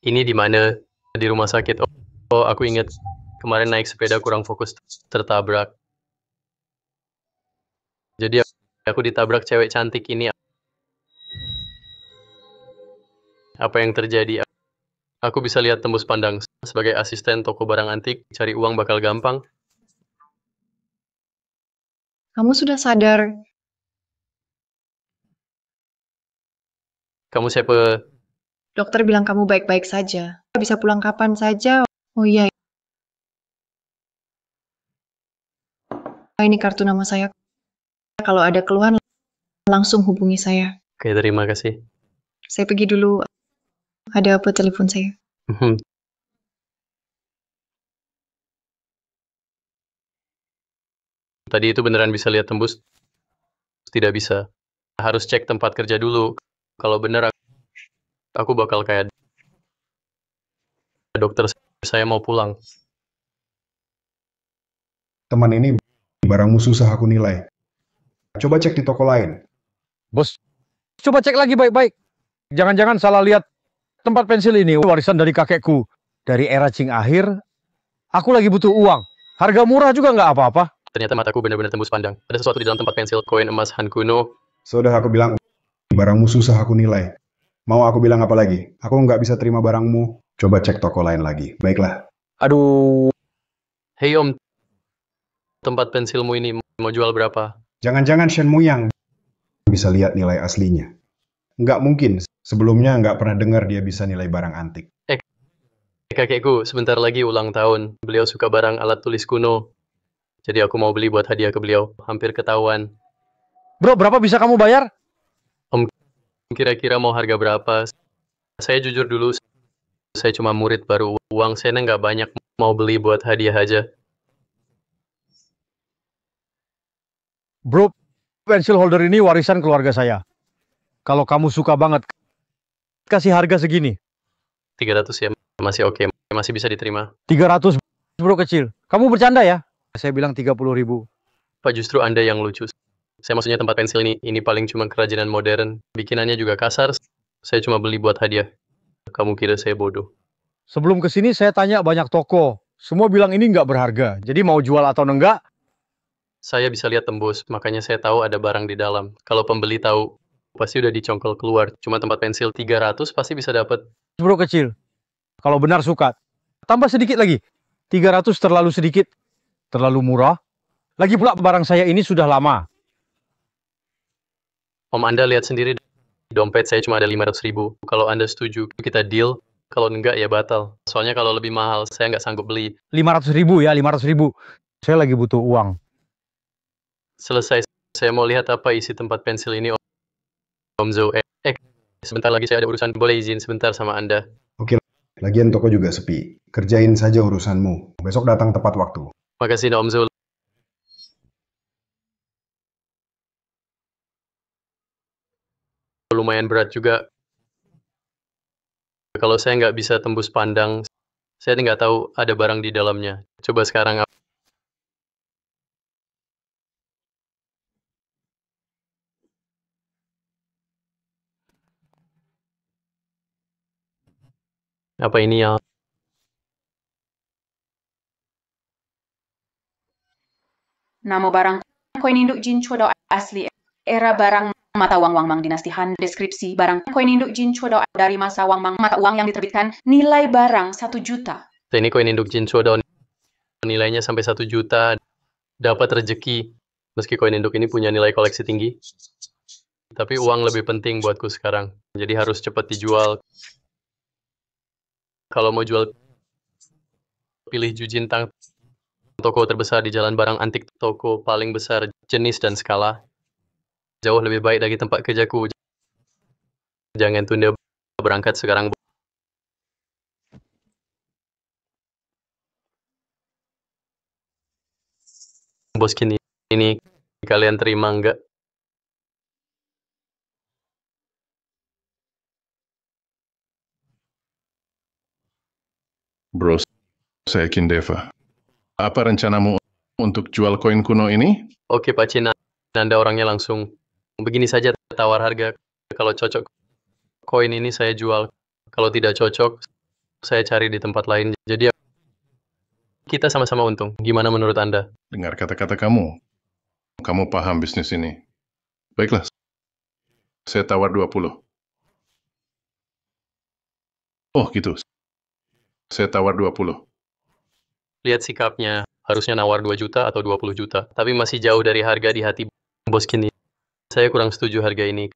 Ini di mana? Di rumah sakit. Oh, aku ingat kemarin naik sepeda kurang fokus tertabrak. Jadi aku ditabrak cewek cantik ini. Apa yang terjadi? Aku bisa lihat tembus pandang. Sebagai asisten toko barang antik, cari uang bakal gampang. Kamu sudah sadar? Kamu siapa? Dokter bilang kamu baik-baik saja. Bisa pulang kapan saja. Oh iya, ini kartu nama saya. Kalau ada keluhan, langsung hubungi saya. Oke, terima kasih. Saya pergi dulu. Ada apa telepon saya? Tadi itu beneran bisa lihat tembus? Tidak bisa. Harus cek tempat kerja dulu. Kalau bener, aku bakal kayak dokter. Saya mau pulang. Teman ini barangmu susah aku nilai. Coba cek di toko lain. Bos, coba cek lagi baik-baik. Jangan-jangan salah lihat tempat pensil ini warisan dari kakekku. Dari era Qing akhir, aku lagi butuh uang. Harga murah juga nggak apa-apa. Ternyata mataku benar-benar tembus pandang. Ada sesuatu di dalam tempat pensil koin emas Han kuno. Sudah aku bilang, barangmu susah aku nilai. Mau aku bilang apa lagi? Aku nggak bisa terima barangmu. Coba cek toko lain lagi. Baiklah. Aduh, Hei Om, tempat pensilmu ini mau jual berapa? Jangan-jangan Shen Muyang bisa lihat nilai aslinya. Nggak mungkin. Sebelumnya nggak pernah dengar dia bisa nilai barang antik. Kakekku sebentar lagi ulang tahun. Beliau suka barang alat tulis kuno. Jadi aku mau beli buat hadiah ke beliau. Hampir ketahuan. bro, berapa bisa kamu bayar? Om, kira-kira mau harga berapa? Saya jujur dulu, saya cuma murid baru. Uang saya nggak banyak. Mau beli buat hadiah aja. Bro, pensil holder ini warisan keluarga saya. Kalau kamu suka banget, kasih harga segini. 300 ya, masih oke. Masih bisa diterima. 300 bro kecil. Kamu bercanda ya? Saya bilang 30.000. Pak, justru Anda yang lucu. Saya maksudnya tempat pensil ini paling cuma kerajinan modern. Bikinannya juga kasar. Saya cuma beli buat hadiah. Kamu kira saya bodoh? Sebelum kesini saya tanya banyak toko. Semua bilang ini nggak berharga. Jadi mau jual atau enggak, Saya bisa lihat tembus, makanya saya tahu ada barang di dalam. Kalau pembeli tahu, pasti udah dicongkel keluar. Cuma tempat pensil 300 pasti bisa dapat. bro kecil. Kalau benar suka, tambah sedikit lagi. 300 terlalu sedikit, terlalu murah. Lagi pula barang saya ini sudah lama. Om, Anda lihat sendiri, di dompet saya cuma ada 500.000. Kalau Anda setuju, kita deal. Kalau enggak, ya batal. Soalnya kalau lebih mahal, saya nggak sanggup beli. 500.000 ya, 500.000. Saya lagi butuh uang. Selesai, saya mau lihat apa isi tempat pensil ini, Om Zo. Sebentar lagi saya ada urusan. Boleh izin sebentar sama Anda? Oke, lagian toko juga sepi. Kerjain saja urusanmu. Besok datang tepat waktu. Makasih, Om Zo. Lumayan berat juga. Kalau saya nggak bisa tembus pandang, saya nggak tahu ada barang di dalamnya. Coba sekarang, apa ini ya? Nama barang koin induk Jin Chodao asli era barang mata uang Wang Mang dinasti Han. Deskripsi barang koin induk Jin Chodao dari masa Wang Mang, mata uang yang diterbitkan. Nilai barang 1 juta. Ini koin induk Jin Chodao, nilainya sampai 1 juta. Dapat rezeki. Meski koin induk ini punya nilai koleksi tinggi. Tapi uang lebih penting buatku sekarang. Jadi harus cepat dijual. Kalau mau jual, pilih Jujintang. Toko terbesar di jalan barang antik. Toko paling besar jenis dan skala. Jauh lebih baik dari tempat kerjaku. Jangan tunda berangkat sekarang. Bos kini ini kalian terima nggak? Bro, saya Kindeva. Apa rencanamu untuk jual koin kuno ini? Oke Pak Cina, Anda orangnya langsung. Begini saja tawar harga. Kalau cocok koin ini saya jual. Kalau tidak cocok, saya cari di tempat lain. Jadi kita sama-sama untung. Gimana menurut Anda? Dengar kata-kata kamu. Kamu paham bisnis ini. Baiklah, saya tawar 20. Oh gitu, saya tawar 20. Lihat sikapnya, harusnya nawar 2 juta atau 20 juta. Tapi masih jauh dari harga di hati bos kini. Saya kurang setuju harga ini.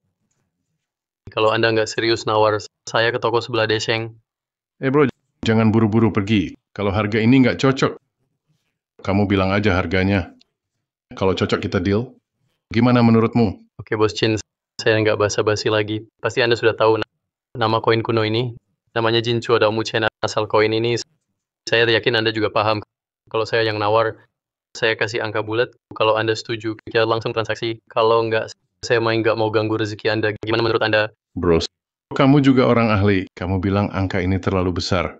Kalau Anda nggak serius nawar, saya ke toko sebelah Deseng. Bro, jangan buru-buru pergi. Kalau harga ini nggak cocok, kamu bilang aja harganya. Kalau cocok kita deal. Gimana menurutmu? Oke, Bos Chin, saya nggak basa-basi lagi. Pasti Anda sudah tahu nama koin kuno ini. Namanya Jinchuo Dao Muchen. Asal koin ini, saya yakin Anda juga paham. Kalau saya yang nawar, saya kasih angka bulat. Kalau Anda setuju, kita langsung transaksi. Kalau nggak, saya nggak mau ganggu rezeki Anda. Gimana menurut Anda? Bro, kamu juga orang ahli. Kamu bilang angka ini terlalu besar.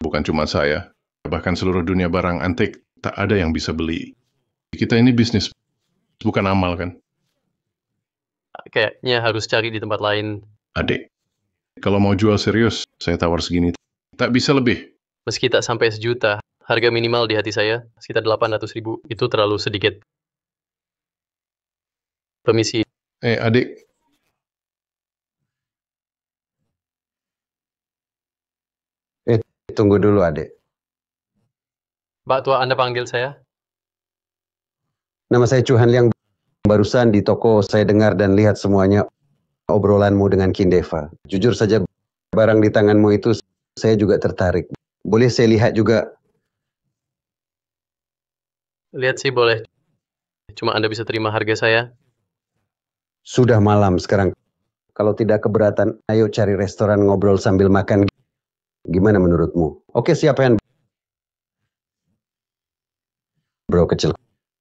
Bukan cuma saya. Bahkan seluruh dunia barang antik, tak ada yang bisa beli. Kita ini bisnis, bukan amal kan? Kayaknya harus cari di tempat lain. Adik, kalau mau jual serius, saya tawar segini. Tak bisa lebih. Meski tak sampai sejuta, harga minimal di hati saya sekitar 800.000. Itu terlalu sedikit. Permisi. Adik, Tunggu dulu, adik. Mbak tua, Anda panggil saya? Nama saya Chuhan Liang. Barusan di toko saya dengar dan lihat semuanya obrolanmu dengan Kindeva. Jujur saja, barang di tanganmu itu saya juga tertarik. Boleh saya lihat juga? Lihat sih boleh. Cuma Anda bisa terima harga saya. Sudah malam sekarang. Kalau tidak keberatan, ayo cari restoran ngobrol sambil makan. Gimana menurutmu? Oke, siapa yang... Bro kecil.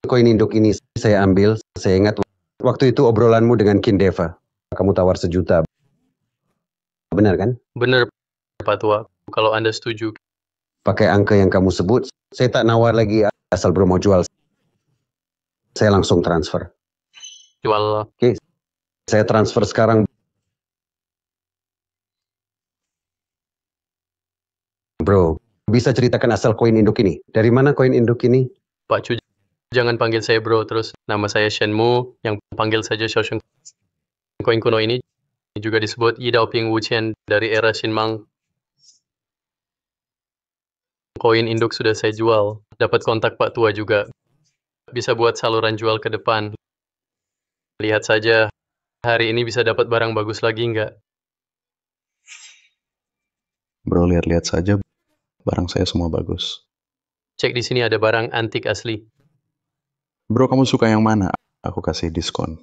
Koin induk ini saya ambil. Saya ingat waktu itu obrolanmu dengan Kindeva. Kamu tawar 1 juta. Benar kan? Benar, Pak Tua. Kalau Anda setuju. Pakai angka yang kamu sebut, saya tak nawar lagi asal bro mau jual. Saya langsung transfer. Jual. Oke, saya transfer sekarang. Bro, bisa ceritakan asal koin induk ini? Dari mana koin induk ini? Pak Chu, jangan panggil saya bro terus. Nama saya Shenmu, yang panggil saja Xiaosheng. Koin kuno ini juga disebut Yi Daoping Wuqian dari era Xinmang. Koin induk sudah saya jual. Dapat kontak Pak Tua juga. Bisa buat saluran jual ke depan. Lihat saja, hari ini bisa dapat barang bagus lagi nggak? Bro, lihat-lihat saja, barang saya semua bagus. Cek di sini ada barang antik asli. Bro, kamu suka yang mana? Aku kasih diskon.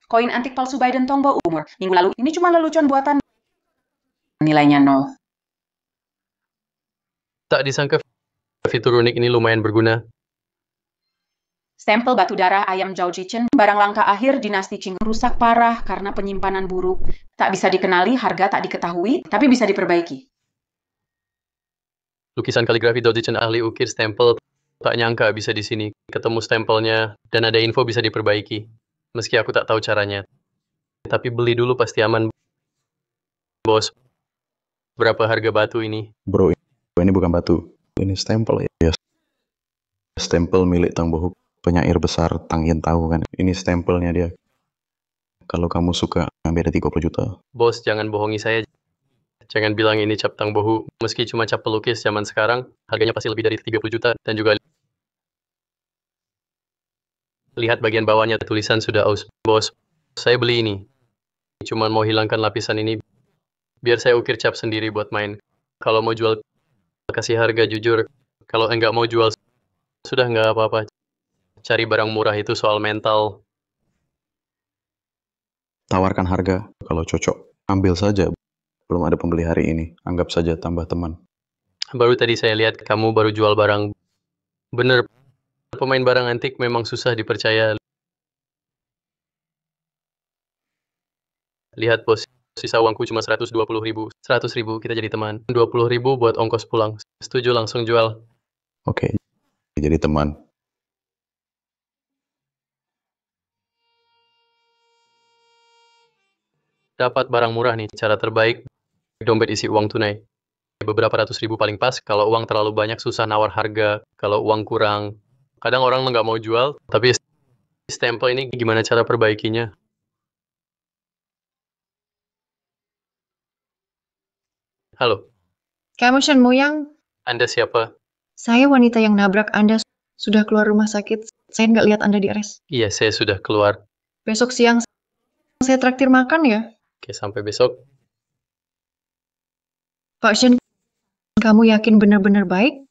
Koin antik palsu Biden Tongbo umur minggu lalu. Ini cuma lelucon buatan. Nilainya 0. Tak disangka fitur unik ini lumayan berguna. Stempel batu darah ayam Zhao Jichen, barang langka akhir dinasti Qing, rusak parah karena penyimpanan buruk. Tak bisa dikenali, harga tak diketahui, tapi bisa diperbaiki. Lukisan kaligrafi Zhao Zichen ahli ukir stempel. Tak nyangka bisa di sini. Ketemu stempelnya dan ada info bisa diperbaiki. Meski aku tak tahu caranya. Tapi beli dulu pasti aman. Bos, berapa harga batu ini? Bro, ini bukan batu. Ini stempel ya. Stempel milik Tang Bohuk. Penyair besar Tang Yin tahu kan. Ini stempelnya dia. Kalau kamu suka, beda 30 juta. Bos, jangan bohongi saya. Jangan bilang ini cap Tang Bohu. Meski cuma cap pelukis zaman sekarang, harganya pasti lebih dari 30 juta. Dan juga lihat bagian bawahnya, tulisan sudah aus. Bos, saya beli ini. Cuma mau hilangkan lapisan ini. Biar saya ukir cap sendiri buat main. Kalau mau jual, kasih harga jujur. Kalau enggak mau jual, sudah enggak apa-apa. Cari barang murah itu soal mental. Tawarkan harga. Kalau cocok, ambil saja. Belum ada pembeli hari ini. Anggap saja tambah teman. Baru tadi saya lihat kamu baru jual barang. Bener, pemain barang antik memang susah dipercaya. Lihat bos, sisa uangku cuma 120.000. 100.000 kita jadi teman. 20.000 buat ongkos pulang. Setuju langsung jual. Oke, jadi teman. dapat barang murah nih. Cara terbaik, dompet isi uang tunai. Beberapa ratus ribu paling pas. Kalau uang terlalu banyak susah nawar harga. Kalau uang kurang, kadang orang nggak mau jual. Tapi stempel ini gimana cara perbaikinya? Halo, Kamu Shen Muyang, Anda siapa? saya wanita yang nabrak Anda sudah keluar rumah sakit. Saya nggak lihat Anda di RS. Iya, saya sudah keluar. Besok siang saya traktir makan ya. Oke, sampai besok. Pak Shen, kamu yakin benar-benar baik?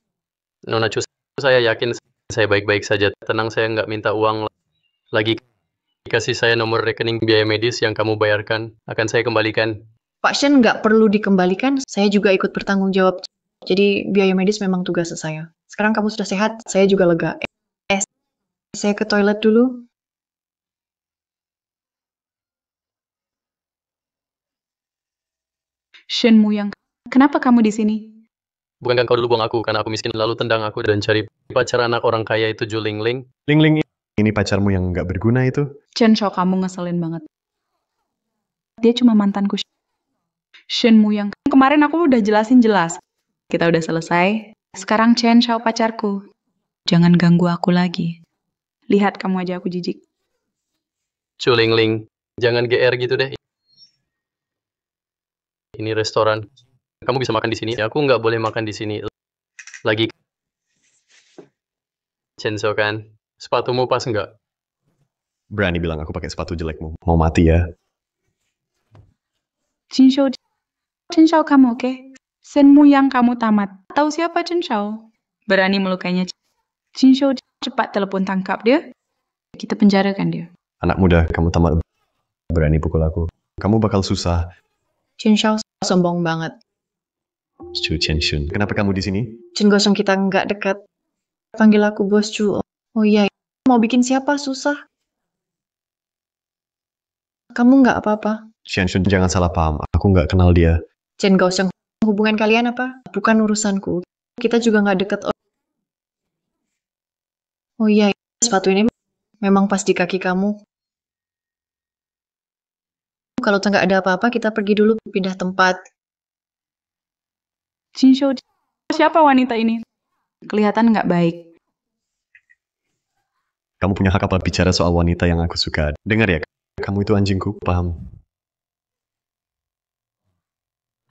Nona Chu, saya yakin saya baik-baik saja. Tenang, saya nggak minta uang lagi. Kasih saya nomor rekening biaya medis yang kamu bayarkan. Akan saya kembalikan. Pak Shen nggak perlu dikembalikan, saya juga ikut bertanggung jawab. Jadi biaya medis memang tugas saya. Sekarang kamu sudah sehat, saya juga lega. Saya ke toilet dulu. Shen Muyang, kenapa kamu di sini? Bukankah kau dulu buang aku karena aku miskin lalu tendang aku dan cari pacar anak orang kaya itu Juling Ling? Ling, ini pacarmu yang nggak berguna itu? Chen Shao, kamu ngeselin banget. Dia cuma mantanku. Shen Muyang, kemarin aku udah jelasin jelas. Kita udah selesai. Sekarang Chen Shao pacarku. Jangan ganggu aku lagi. Lihat kamu aja aku jijik. Juling Ling, jangan GR gitu deh. Ini restoran. Kamu bisa makan di sini. Aku nggak boleh makan di sini. Lagi Chenso kan? Sepatumu pas nggak? Berani bilang aku pakai sepatu jelekmu. Mau mati ya? Chen Shao kamu oke? Shen Muyang kamu tamat. Tahu siapa Chen Shao? Berani melukainya. Chen Shao, cepat telepon tangkap dia. Kita penjarakan dia. Anak muda, kamu tamat berani pukul aku. Kamu bakal susah. Chen Shao sombong banget. Chu Chen-shun. Kenapa kamu di sini? Chen Gosong kita nggak dekat. Panggil aku Bos Chu. Oh iya, mau bikin siapa susah? Kamu nggak apa-apa. Chen-shun, jangan salah paham. Aku nggak kenal dia. Chen Gosong, hubungan kalian apa? Bukan urusanku. Kita juga nggak dekat. Oh iya, sepatu ini memang pas di kaki kamu. Kalau nggak ada apa-apa, kita pergi dulu pindah tempat. Chen Shao, siapa wanita ini? Kelihatan nggak baik. Kamu punya hak apa bicara soal wanita yang aku suka? Dengar ya, kamu itu anjingku, paham?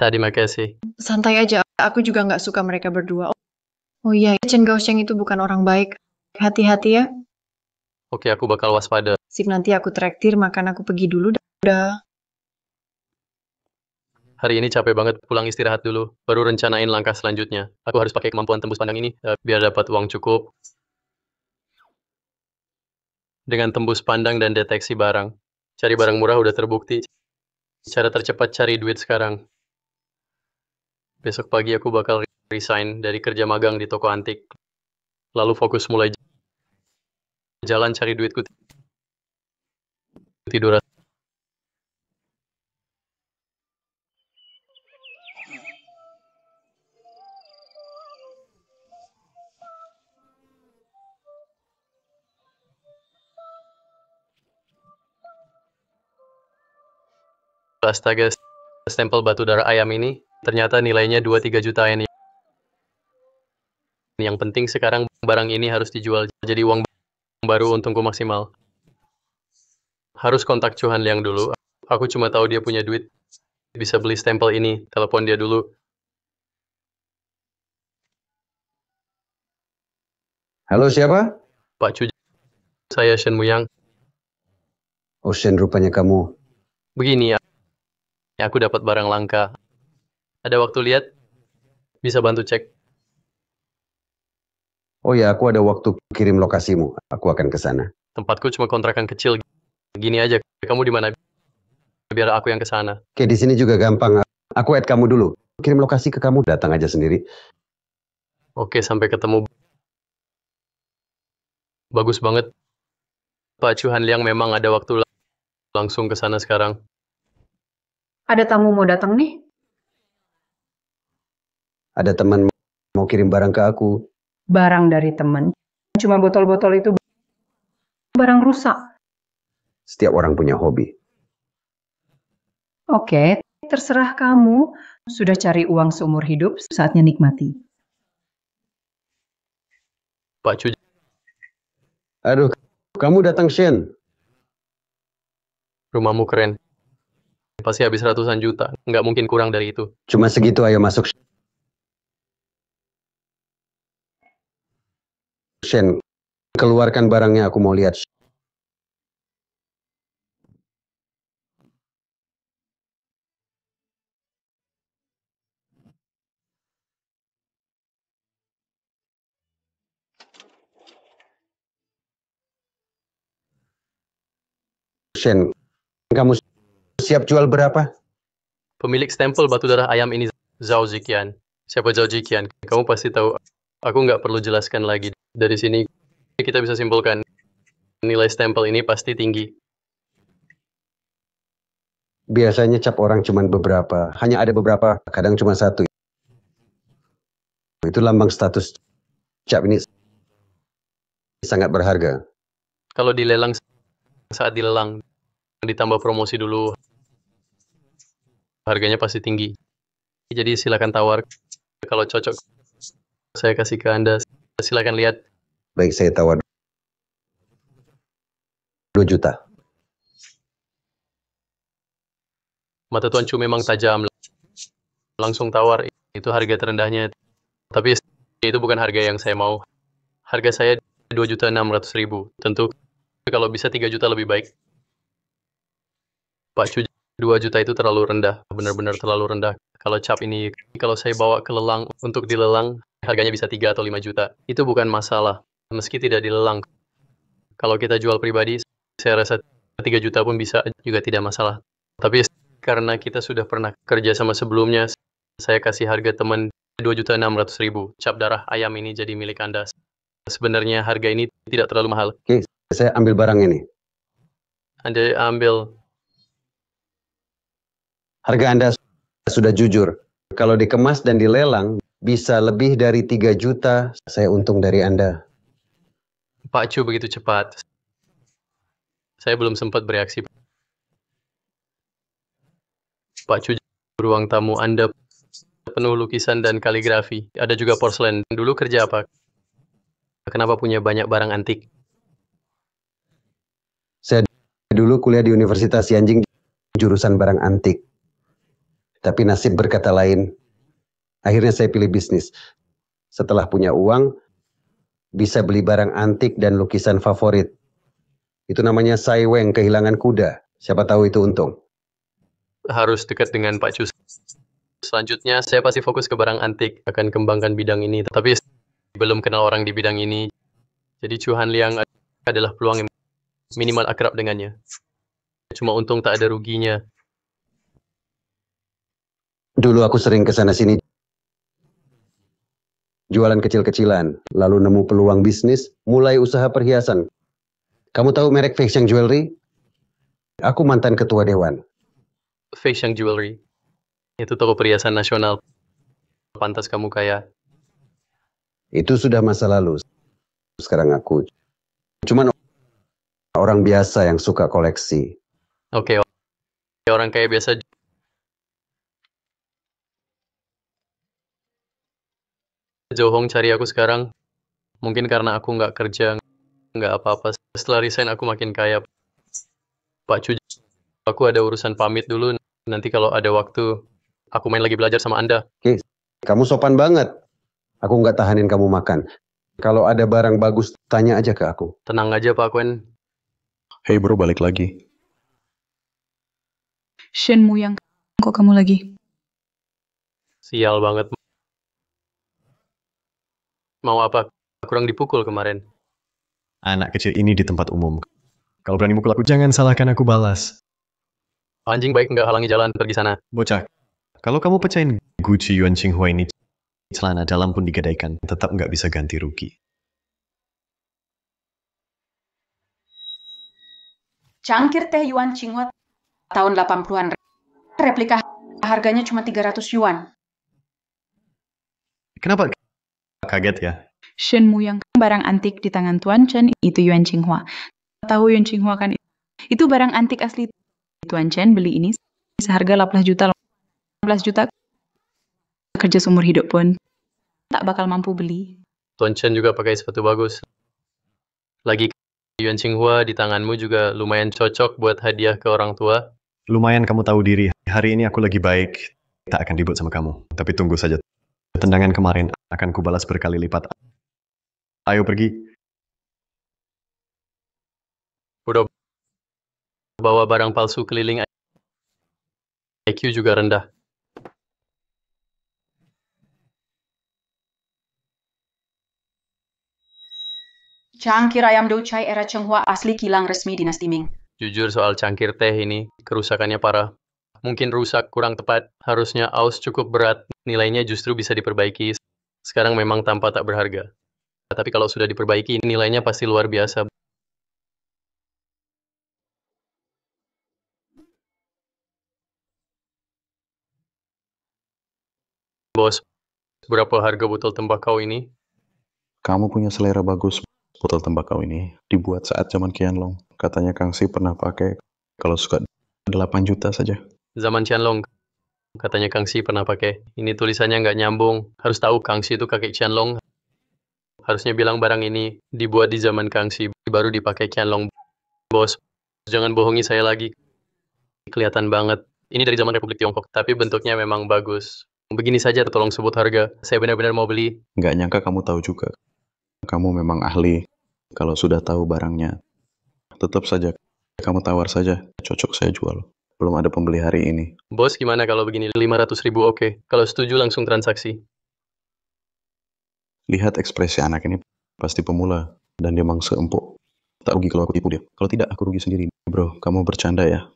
Tadi makasih. Santai aja, aku juga nggak suka mereka berdua. Oh iya, Chen Gaosheng itu bukan orang baik. Hati-hati ya. Oke, aku bakal waspada. Sip, nanti aku traktir, makan aku pergi dulu. Udah. Hari ini capek banget, pulang istirahat dulu. Baru rencanain langkah selanjutnya. Aku harus pakai kemampuan tembus pandang ini, biar dapat uang cukup. Dengan tembus pandang dan deteksi barang. Cari barang murah udah terbukti. Cara tercepat cari duit sekarang. Besok pagi aku bakal resign dari kerja magang di toko antik. Lalu fokus mulai jalan cari duitku. Tidur. Astaga, stempel batu darah ayam ini ternyata nilainya 2-3 juta yen. Yang penting sekarang barang ini harus dijual jadi uang baru untungku maksimal. Harus kontak Chuhan Liang dulu. Aku cuma tahu dia punya duit. Bisa beli stempel ini. Telepon dia dulu. Halo, siapa? Pak Chu, saya Shen Muyang. Oh, Shen, rupanya kamu. Begini ya, aku dapat barang langka. Ada waktu lihat? Bisa bantu cek. Oh ya, aku ada waktu kirim lokasimu. Aku akan ke sana. Tempatku cuma kontrakan kecil. Gini aja, kamu di mana? Biar aku yang ke sana. Oke, di sini juga gampang. Aku add kamu dulu. Kirim lokasi ke kamu, datang aja sendiri. Oke, sampai ketemu. Bagus banget. Pak Chuhan Liang memang ada waktu langsung ke sana sekarang. Ada tamu mau datang nih? Ada teman mau kirim barang ke aku. Barang dari teman. Cuma botol-botol itu barang rusak. Setiap orang punya hobi. Oke, terserah kamu. Sudah cari uang seumur hidup, saatnya nikmati. Pak Chu, Aduh, kamu datang, Shen. rumahmu keren. Pasti habis ratusan juta. Nggak mungkin kurang dari itu. Cuma segitu, ayo masuk. Shen, keluarkan barangnya, aku mau lihat. Shen, kamu siap jual berapa? Pemilik stempel batu darah ayam ini Zhao Ziqian. Siapa Zhao Ziqian? Kamu pasti tahu. Aku nggak perlu jelaskan lagi. Dari sini kita bisa simpulkan nilai stempel ini pasti tinggi. Biasanya cap orang cuma beberapa, hanya ada beberapa, kadang cuma satu. Itu lambang status cap ini sangat berharga. Kalau dilelang, saat dilelang, ditambah promosi dulu, harganya pasti tinggi. Jadi silakan tawar. Kalau cocok, saya kasih ke Anda. Silakan lihat. Baik, saya tawar 2 juta. Mata Tuan Chu memang tajam. Langsung tawar. Itu harga terendahnya. Tapi itu bukan harga yang saya mau. Harga saya 2.600.000. Tentu kalau bisa 3 juta lebih baik. Pak Chu, 2 juta itu terlalu rendah. Benar-benar terlalu rendah. Kalau cap ini, kalau saya bawa ke lelang untuk dilelang, harganya bisa 3 atau 5 juta. Itu bukan masalah. Meski tidak dilelang. Kalau kita jual pribadi, saya rasa 3 juta pun bisa juga tidak masalah. Tapi karena kita sudah pernah kerja sama sebelumnya, saya kasih harga teman 2.600.000. Cap darah ayam ini jadi milik Anda. Sebenarnya harga ini tidak terlalu mahal. Oke, saya ambil barang ini. Anda ambil. Harga Anda sudah jujur. Kalau dikemas dan dilelang, bisa lebih dari 3 juta, saya untung dari Anda. Pak Chu begitu cepat. Saya belum sempat bereaksi. Pak Chu, ruang tamu Anda penuh lukisan dan kaligrafi. Ada juga porselen. Dulu kerja apa? Kenapa punya banyak barang antik? Saya dulu kuliah di Universitas Yanjing, jurusan barang antik. Tapi nasib berkata lain. Akhirnya saya pilih bisnis. Setelah punya uang, bisa beli barang antik dan lukisan favorit. Itu namanya Sai Weng, kehilangan kuda. Siapa tahu itu untung. Harus dekat dengan Pak Chu. Selanjutnya, saya pasti fokus ke barang antik. Akan kembangkan bidang ini. Tapi belum kenal orang di bidang ini. Jadi Chu Hanliang adalah peluang yang minimal akrab dengannya. Cuma untung tak ada ruginya. Dulu aku sering ke sana-sini. Jualan kecil-kecilan. Lalu nemu peluang bisnis, mulai usaha perhiasan. Kamu tahu merek Feixiang Jewelry? Aku mantan ketua dewan. Feixiang Jewelry. Itu toko perhiasan nasional. Pantas kamu kaya. Itu sudah masa lalu. Sekarang aku cuman orang biasa yang suka koleksi. Oke, orang kaya biasa. Johong cari aku sekarang. Mungkin karena aku nggak kerja, nggak apa-apa. Setelah resign aku makin kaya. Pak Chu, aku ada urusan pamit dulu. Nanti kalau ada waktu, aku main lagi belajar sama Anda. Oke, kamu sopan banget. Aku nggak tahanin kamu makan. Kalau ada barang bagus, tanya aja ke aku. Tenang aja Pak Kuen. Hey bro, balik lagi. Shen Muyang, kok kamu lagi? Sial banget. Mau apa? Kurang dipukul kemarin. Anak kecil ini di tempat umum. Kalau berani mukul aku, jangan salahkan aku balas. Anjing baik nggak halangi jalan pergi sana. Bocah, kalau kamu pecahin Gucci Yuan Qinghua ini, celana dalam pun digadaikan, tetap nggak bisa ganti rugi. Cangkir teh Yuan Qinghua tahun 80-an. Replika harganya cuma 300 yuan. Kenapa kaget ya? Shen Muyang, barang antik di tangan Tuan Chen itu Yuan Qinghua. Tahu Yuan Qinghua kan? Itu barang antik asli. Tuan Chen beli ini seharga 18 juta. 18 juta kerja seumur hidup pun tak bakal mampu beli. Tuan Chen juga pakai sepatu bagus. Lagi Yuan Qinghua di tanganmu juga lumayan cocok buat hadiah ke orang tua. Lumayan kamu tahu diri. Hari ini aku lagi baik. Tak akan ribut sama kamu. Tapi tunggu saja. Tendangan kemarin akan kubalas berkali lipat. Ayo pergi. Udah bawa barang palsu keliling, IQ juga rendah. Cangkir ayam doucai era Chenghua asli kilang resmi dinasti Ming. Jujur soal cangkir teh ini, kerusakannya parah. Mungkin rusak kurang tepat, harusnya aus cukup berat, nilainya justru bisa diperbaiki. Sekarang memang tampak tak berharga. Tapi kalau sudah diperbaiki, nilainya pasti luar biasa. Bos, berapa harga botol tembakau ini? Kamu punya selera bagus. Botol tembakau ini dibuat saat zaman Qianlong. Katanya Kang Si pernah pakai. Kalau suka 8 juta saja. Zaman Qianlong, katanya Kang Si pernah pakai. Ini tulisannya nggak nyambung. Harus tahu Kang Si itu kakek Qianlong. Harusnya bilang barang ini dibuat di zaman Kang Si, baru dipakai Qianlong. Bos, jangan bohongi saya lagi. Kelihatan banget. Ini dari zaman Republik Tiongkok, tapi bentuknya memang bagus. Begini saja tolong sebut harga. Saya benar-benar mau beli. Nggak nyangka kamu tahu juga. Kamu memang ahli. Kalau sudah tahu barangnya, tetap saja kamu tawar saja. Cocok saya jual. Belum ada pembeli hari ini. Bos, gimana kalau begini? 500.000 oke. Kalau setuju langsung transaksi. Lihat ekspresi anak ini. Pasti pemula. Dan dia mangsa empuk. Tak rugi kalau aku tipu dia. Kalau tidak, aku rugi sendiri. Bro, kamu bercanda ya?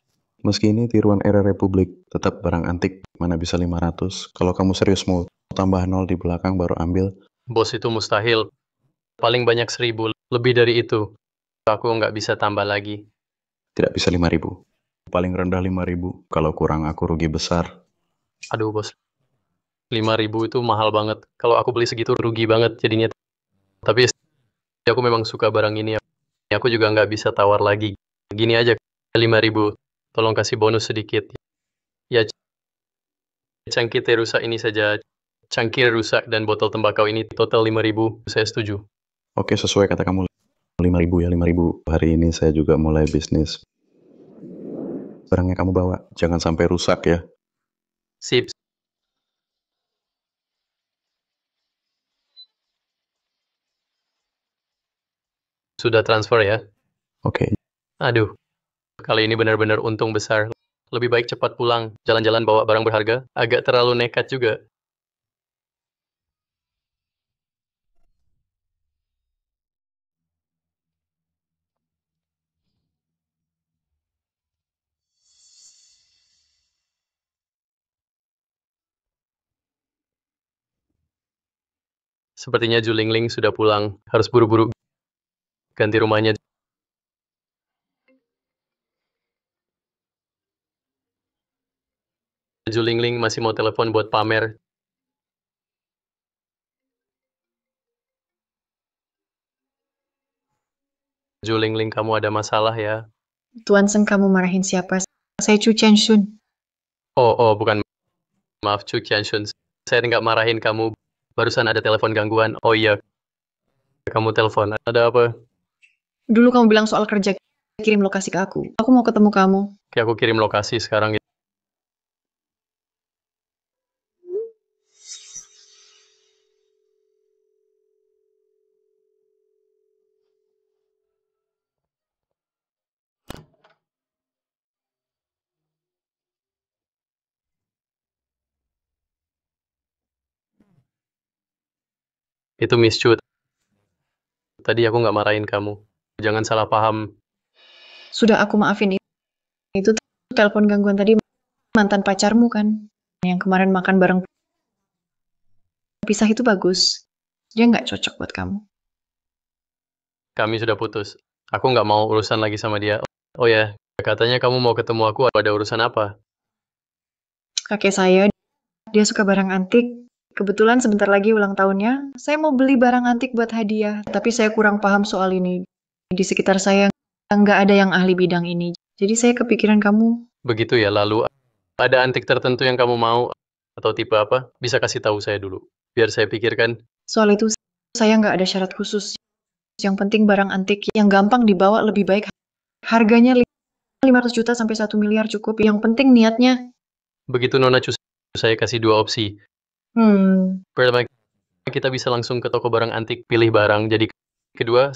Meski ini tiruan era Republik, tetap barang antik. Mana bisa 500. Kalau kamu serius mau tambah 0 di belakang baru ambil. Bos, itu mustahil. Paling banyak 1.000. Lebih dari itu. Aku nggak bisa tambah lagi. Tidak bisa 5.000. Paling rendah 5.000. Kalau kurang aku rugi besar. Aduh, bos. 5.000 itu mahal banget. Kalau aku beli segitu rugi banget jadinya. Tapi aku memang suka barang ini. Aku juga nggak bisa tawar lagi. Gini aja, 5.000. Tolong kasih bonus sedikit. Ya, cangkir teh rusak ini saja. Cangkir rusak dan botol tembakau ini total 5.000. Saya setuju. Oke, sesuai kata kamu. 5.000 ya, 5.000. Hari ini saya juga mulai bisnis. Barangnya kamu bawa. Jangan sampai rusak ya. Sip. Sudah transfer ya? Oke. Aduh. Kali ini benar-benar untung besar. Lebih baik cepat pulang. Jalan-jalan bawa barang berharga. Agak terlalu nekat juga. Sepertinya Ju Lingling sudah pulang. Harus buru-buru ganti rumahnya. Ju Lingling masih mau telepon buat pamer. Ju Lingling, kamu ada masalah ya? Tuan Seng, kamu marahin siapa? Saya Chu Qianshun. Oh, bukan. Maaf, Chu Qianshun. Saya nggak marahin kamu. Barusan ada telepon gangguan. Oh iya. Kamu telepon. Ada apa? Dulu kamu bilang soal kerja, kirim lokasi ke aku. Aku mau ketemu kamu. Oke, aku kirim lokasi sekarang. Itu Miss Chu. Tadi aku nggak marahin kamu. Jangan salah paham. Sudah aku maafin itu telepon gangguan tadi mantan pacarmu kan? Yang kemarin makan bareng. Pisah itu bagus. Dia nggak cocok buat kamu. Kami sudah putus. Aku nggak mau urusan lagi sama dia. Oh ya, katanya kamu mau ketemu aku. Ada urusan apa? Kakek saya, dia suka barang antik. Kebetulan sebentar lagi ulang tahunnya, saya mau beli barang antik buat hadiah. Tapi saya kurang paham soal ini. Di sekitar saya nggak ada yang ahli bidang ini. Jadi saya kepikiran kamu. Begitu ya, lalu Ada antik tertentu yang kamu mau atau tipe apa? Bisa kasih tahu saya dulu. Biar saya pikirkan. Soal itu saya nggak ada syarat khusus. Yang penting barang antik yang gampang dibawa lebih baik. Harganya 500 juta sampai 1 miliar cukup. Yang penting niatnya. Begitu Nona Cu, saya kasih 2 opsi. Pertama, kita bisa langsung ke toko barang antik, pilih barang. Jadi kedua,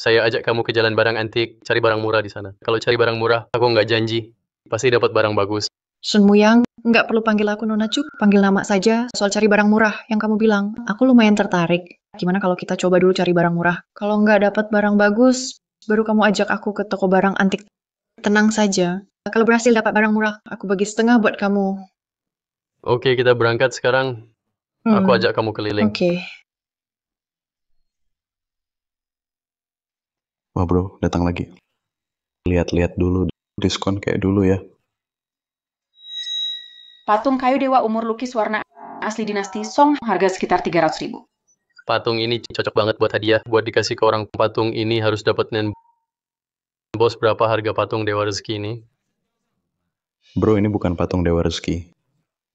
saya ajak kamu ke jalan barang antik, cari barang murah di sana. Kalau cari barang murah, aku nggak janji. Pasti dapat barang bagus. Sun Muyang, nggak perlu panggil aku Nona Cu, panggil nama saja. Soal cari barang murah yang kamu bilang, aku lumayan tertarik. Gimana kalau kita coba dulu cari barang murah? Kalau nggak dapat barang bagus, baru kamu ajak aku ke toko barang antik. Tenang saja. Kalau berhasil dapat barang murah, aku bagi setengah buat kamu. Oke, kita berangkat sekarang. Aku ajak kamu keliling. Oke. Wah bro, datang lagi. Lihat-lihat dulu, diskon kayak dulu ya. Patung kayu dewa umur lukis warna asli dinasti Song, harga sekitar 300.000. Patung ini cocok banget buat hadiah. Buat dikasih ke orang. Patung ini harus dapetin. Bos, berapa harga patung Dewa Rezeki ini? Bro, ini bukan patung Dewa Rezeki.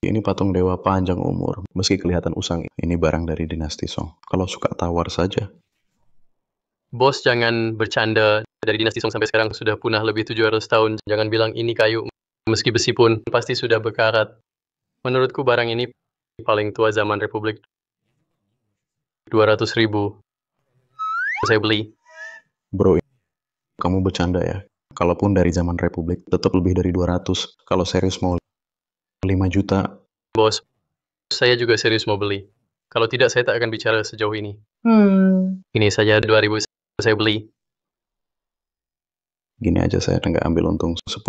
Ini patung dewa panjang umur. Meski kelihatan usang, ini barang dari dinasti Song. Kalau suka tawar saja. Bos, jangan bercanda. Dari dinasti Song sampai sekarang sudah punah lebih 700 tahun. Jangan bilang ini kayu. Meski besi pun pasti sudah berkarat. Menurutku barang ini paling tua zaman Republik. 200.000. Saya beli. Bro, kamu bercanda ya? Kalaupun dari zaman Republik, tetap lebih dari 200. Kalau serius mau 5 juta. Bos, saya juga serius mau beli. Kalau tidak, saya tak akan bicara sejauh ini. Ini saja 2.000 saya beli. Gini aja saya nggak ambil untung 10.000.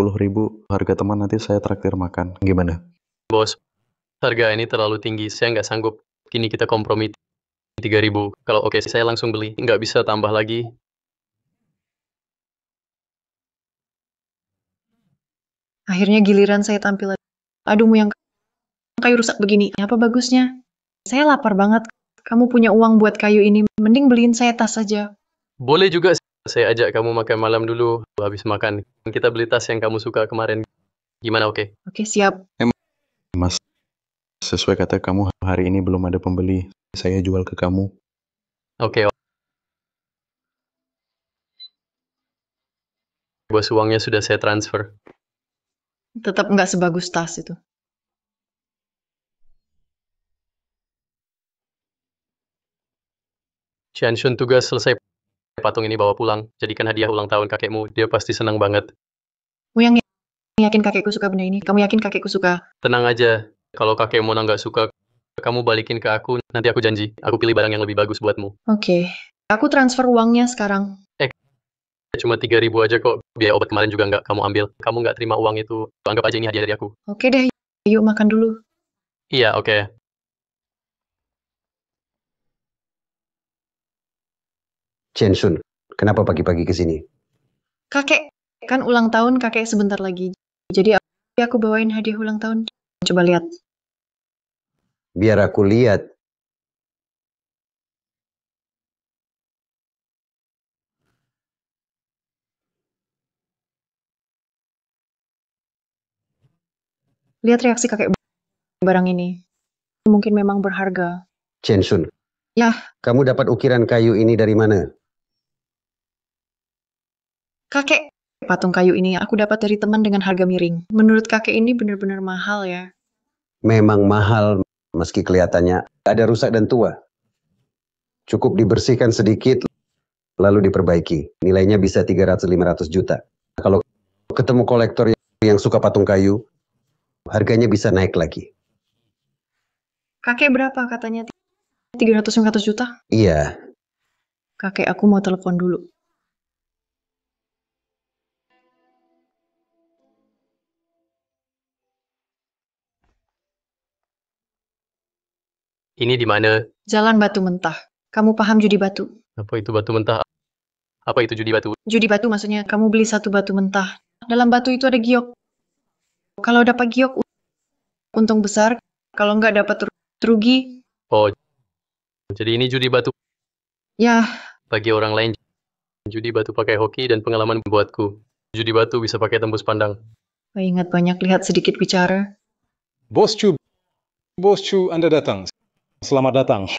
Harga teman nanti saya traktir makan. Gimana? Bos, harga ini terlalu tinggi. Saya nggak sanggup. Kini kita kompromi 3.000. Kalau oke, saya langsung beli. Nggak bisa tambah lagi. Akhirnya giliran saya tampil. Aduh, yang kayu rusak begini. Apa bagusnya? Saya lapar banget. Kamu punya uang buat kayu ini. Mending beliin saya tas saja. Boleh juga. Saya ajak kamu makan malam dulu. Habis makan, kita beli tas yang kamu suka kemarin. Gimana, oke? Oke, siap. Mas, sesuai kata kamu, hari ini belum ada pembeli. Saya jual ke kamu. Oke. Bos, uangnya sudah saya transfer. Tetap nggak sebagus tas itu. Cianshun tugas selesai. Patung ini bawa pulang. Jadikan hadiah ulang tahun kakekmu. Dia pasti senang banget. Muyang yakin kakekku suka benda ini? Kamu yakin kakekku suka? Tenang aja. Kalau kakek Mona nggak suka, kamu balikin ke aku. Nanti aku janji. Aku pilih barang yang lebih bagus buatmu. Oke. Aku transfer uangnya sekarang. Cuma 3.000 aja kok. Biaya obat kemarin juga nggak kamu ambil. Kamu nggak terima uang itu. Anggap aja ini hadiah dari aku. Oke deh. Yuk makan dulu. Iya, oke. Chen-sun, kenapa pagi-pagi ke sini? Kakek, kan ulang tahun kakek sebentar lagi. Jadi aku bawain hadiah ulang tahun. Coba lihat. Biar aku lihat. Lihat reaksi kakek barang ini. Mungkin memang berharga. Chen-sun. Ya. Kamu dapat ukiran kayu ini dari mana? Kakek, patung kayu ini aku dapat dari teman dengan harga miring. Menurut kakek ini benar-benar mahal ya. Memang mahal, meski kelihatannya ada rusak dan tua. Cukup dibersihkan sedikit, lalu diperbaiki. Nilainya bisa 300-500 juta. Kalau ketemu kolektor yang suka patung kayu, harganya bisa naik lagi. Kakek berapa katanya? 300-500 juta? Iya. Kakek, aku mau telepon dulu. Ini di mana? Jalan Batu Mentah. Kamu paham judi batu? Apa itu batu mentah? Apa itu judi batu? Judi batu maksudnya kamu beli satu batu mentah. Dalam batu itu ada giok. Kalau dapat giok, untung besar. Kalau nggak dapat rugi. Oh, jadi ini judi batu. Ya. Bagi orang lain, judi batu pakai hoki dan pengalaman buatku. Judi batu bisa pakai tembus pandang. Ingat banyak, lihat sedikit bicara. Bos Chu, Anda datang. Selamat datang.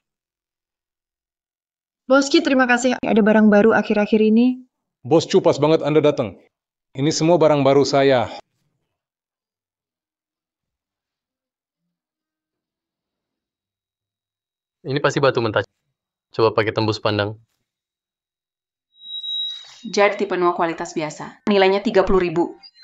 Boski, terima kasih. Ada barang baru akhir-akhir ini. Bos Chu, pas banget Anda datang. Ini semua barang baru saya. Ini pasti batu mentah. Coba pakai tembus pandang. Jade tipe Noah kualitas biasa. Nilainya 30.000.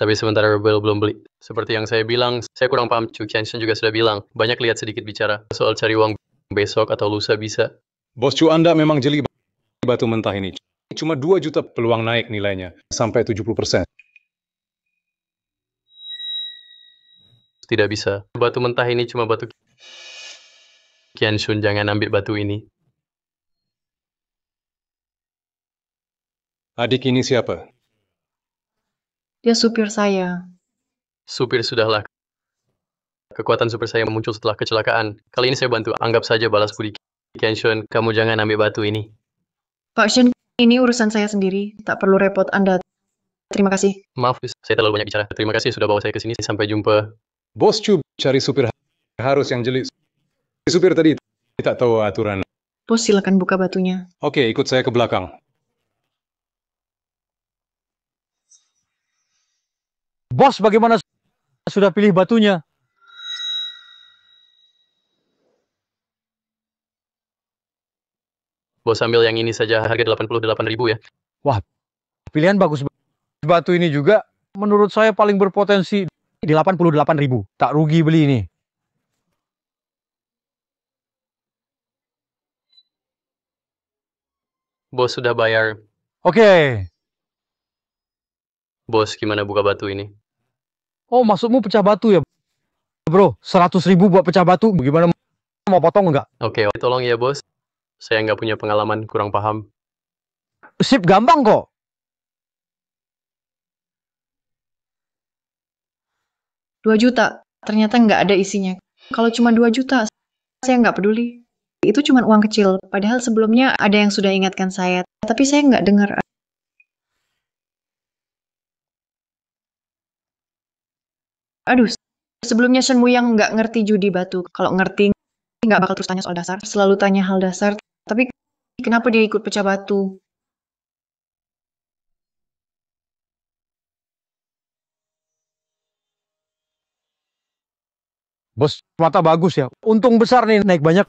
Tapi sementara Rebel belum beli. Seperti yang saya bilang, saya kurang paham. Chu Qianshan juga sudah bilang. Banyak lihat sedikit bicara. Soal cari uang besok atau lusa bisa. Bos Chu, Anda memang jeli batu mentah ini. Cuma 2 juta peluang naik nilainya. Sampai 70%. Tidak bisa. Batu mentah ini cuma batu Qianshun, jangan ambil batu ini. Adik ini siapa? Dia supir saya. Supir sudahlah. Kekuatan super saya muncul setelah kecelakaan. Kali ini saya bantu. Anggap saja balas budi. Qianshun, kamu jangan ambil batu ini. Pak Shen, ini urusan saya sendiri. Tak perlu repot Anda. Terima kasih. Maaf, saya terlalu banyak bicara. Terima kasih sudah bawa saya ke sini. Sampai jumpa. Bos Chu cari supir harus yang jeli. Supir tadi tak tahu aturan. Bos, silakan buka batunya. Oke, ikut saya ke belakang. Bos, bagaimana sudah pilih batunya? Bos ambil yang ini saja, harga 88.000 ya. Wah, pilihan bagus. Batu ini juga menurut saya paling berpotensi di 88.000. Tak rugi beli ini. Bos sudah bayar. Oke. Bos, gimana buka batu ini? Oh, maksudmu pecah batu ya, bro? 100.000 buat pecah batu. Gimana, mau potong nggak? Oke, tolong ya bos. Saya nggak punya pengalaman, kurang paham. Sip, gampang kok. Rp2 juta. Ternyata nggak ada isinya. Kalau cuma 2 juta, saya nggak peduli. Itu cuma uang kecil. Padahal sebelumnya ada yang sudah ingatkan saya. Tapi saya nggak dengar. Aduh, sebelumnya Shen Muyang nggak ngerti judi batu. Kalau ngerti, nggak bakal terus tanya soal dasar. Selalu tanya hal dasar. Tapi kenapa dia ikut pecah batu? Bos, mata bagus ya. Untung besar nih, naik banyak.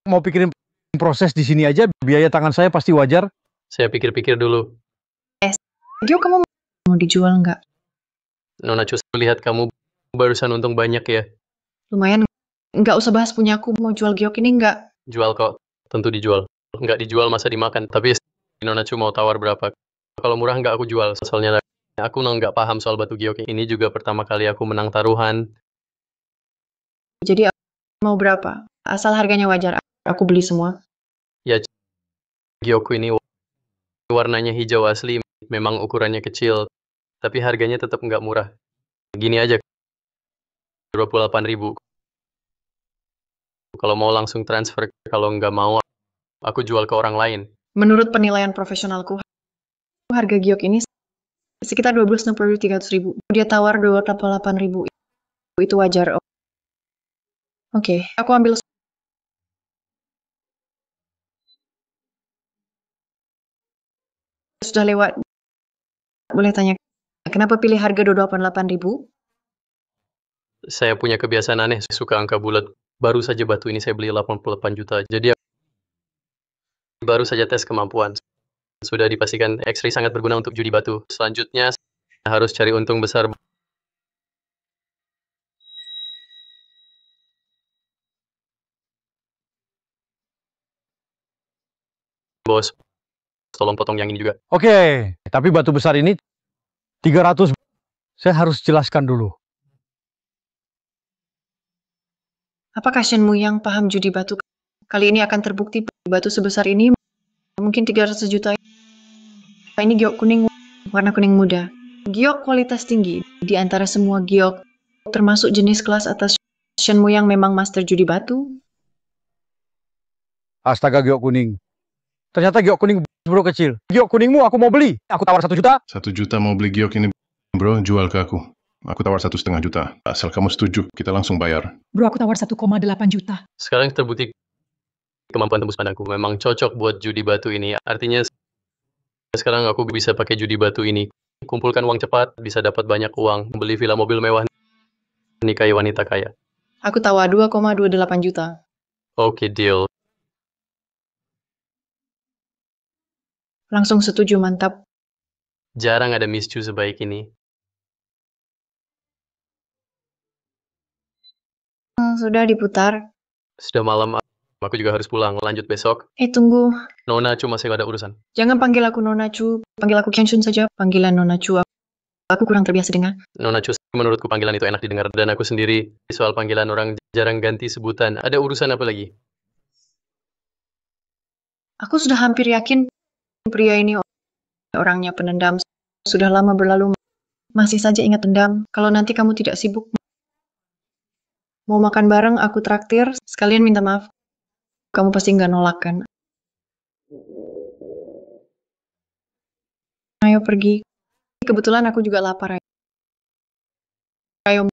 Mau pikirin proses di sini aja, biaya tangan saya pasti wajar. Saya pikir-pikir dulu. Gio, kamu mau dijual nggak? Nona Cus, lihat kamu barusan untung banyak ya. Lumayan. Nggak usah bahas punyaku. Mau jual giok ini nggak? Jual kok, tentu dijual. Nggak dijual masa dimakan. Tapi Nona Cu mau tawar berapa? Kalau murah nggak aku jual. Soalnya aku nggak paham soal batu giok. Ini juga pertama kali aku menang taruhan. Jadi mau berapa? Asal harganya wajar. Aku beli semua. Ya, giokku ini warnanya hijau asli. Memang ukurannya kecil. Tapi harganya tetap nggak murah. Gini aja. 28.000. Kalau mau langsung transfer. Kalau nggak mau, aku jual ke orang lain. Menurut penilaian profesionalku, harga giok ini sekitar 12.300.000. Dia tawar 28.000. Itu wajar. Oke, aku ambil. Sudah lewat. Boleh tanya, kenapa pilih harga 28.000? Saya punya kebiasaan aneh, suka angka bulat. Baru saja batu ini saya beli 88 juta. Jadi baru saja tes kemampuan. Sudah dipastikan X-ray sangat berguna untuk judi batu. Selanjutnya harus cari untung besar. Bos, tolong potong yang ini juga. Oke, tapi batu besar ini 300. Saya harus jelaskan dulu. Apakah Shen Muyang paham judi batu? Kali ini akan terbukti batu sebesar ini mungkin 300 juta. Ini giok kuning, warna kuning muda. Giok kualitas tinggi. Di antara semua giok, termasuk jenis kelas atas, Shen Muyang memang master judi batu. Astaga, giok kuning. Ternyata giok kuning bro kecil. Giok kuningmu aku mau beli. Aku tawar 1 juta. 1 juta mau beli giok ini Bro, jual ke aku. Aku tawar 1,5 juta. Asal kamu setuju, kita langsung bayar. Bro, aku tawar 1,8 juta. Sekarang terbukti kemampuan tembus pandangku memang cocok buat judi batu ini. Artinya sekarang aku bisa pakai judi batu ini. Kumpulkan uang cepat, bisa dapat banyak uang, beli villa mobil mewah, nikahi wanita kaya. Aku tawar 2,28 juta. Oke, deal. Langsung setuju, mantap. Jarang ada Miss Chu sebaik ini. Sudah diputar. Sudah malam, aku juga harus pulang. Lanjut besok. Tunggu. Nona Chu masih ada urusan. Jangan panggil aku Nona Chu. Panggil aku Kyunshun saja. Panggilan Nona Chu. Aku kurang terbiasa dengar. Nona Chu, menurutku panggilan itu enak didengar. Dan aku sendiri, soal panggilan orang jarang ganti sebutan. Ada urusan apa lagi? Aku sudah hampir yakin pria ini orangnya penendam. Sudah lama berlalu, masih saja ingat dendam. Kalau nanti kamu tidak sibuk, mau makan bareng, aku traktir. Sekalian minta maaf. Kamu pasti nggak nolak kan? Ayo pergi. Kebetulan aku juga lapar. Ayo.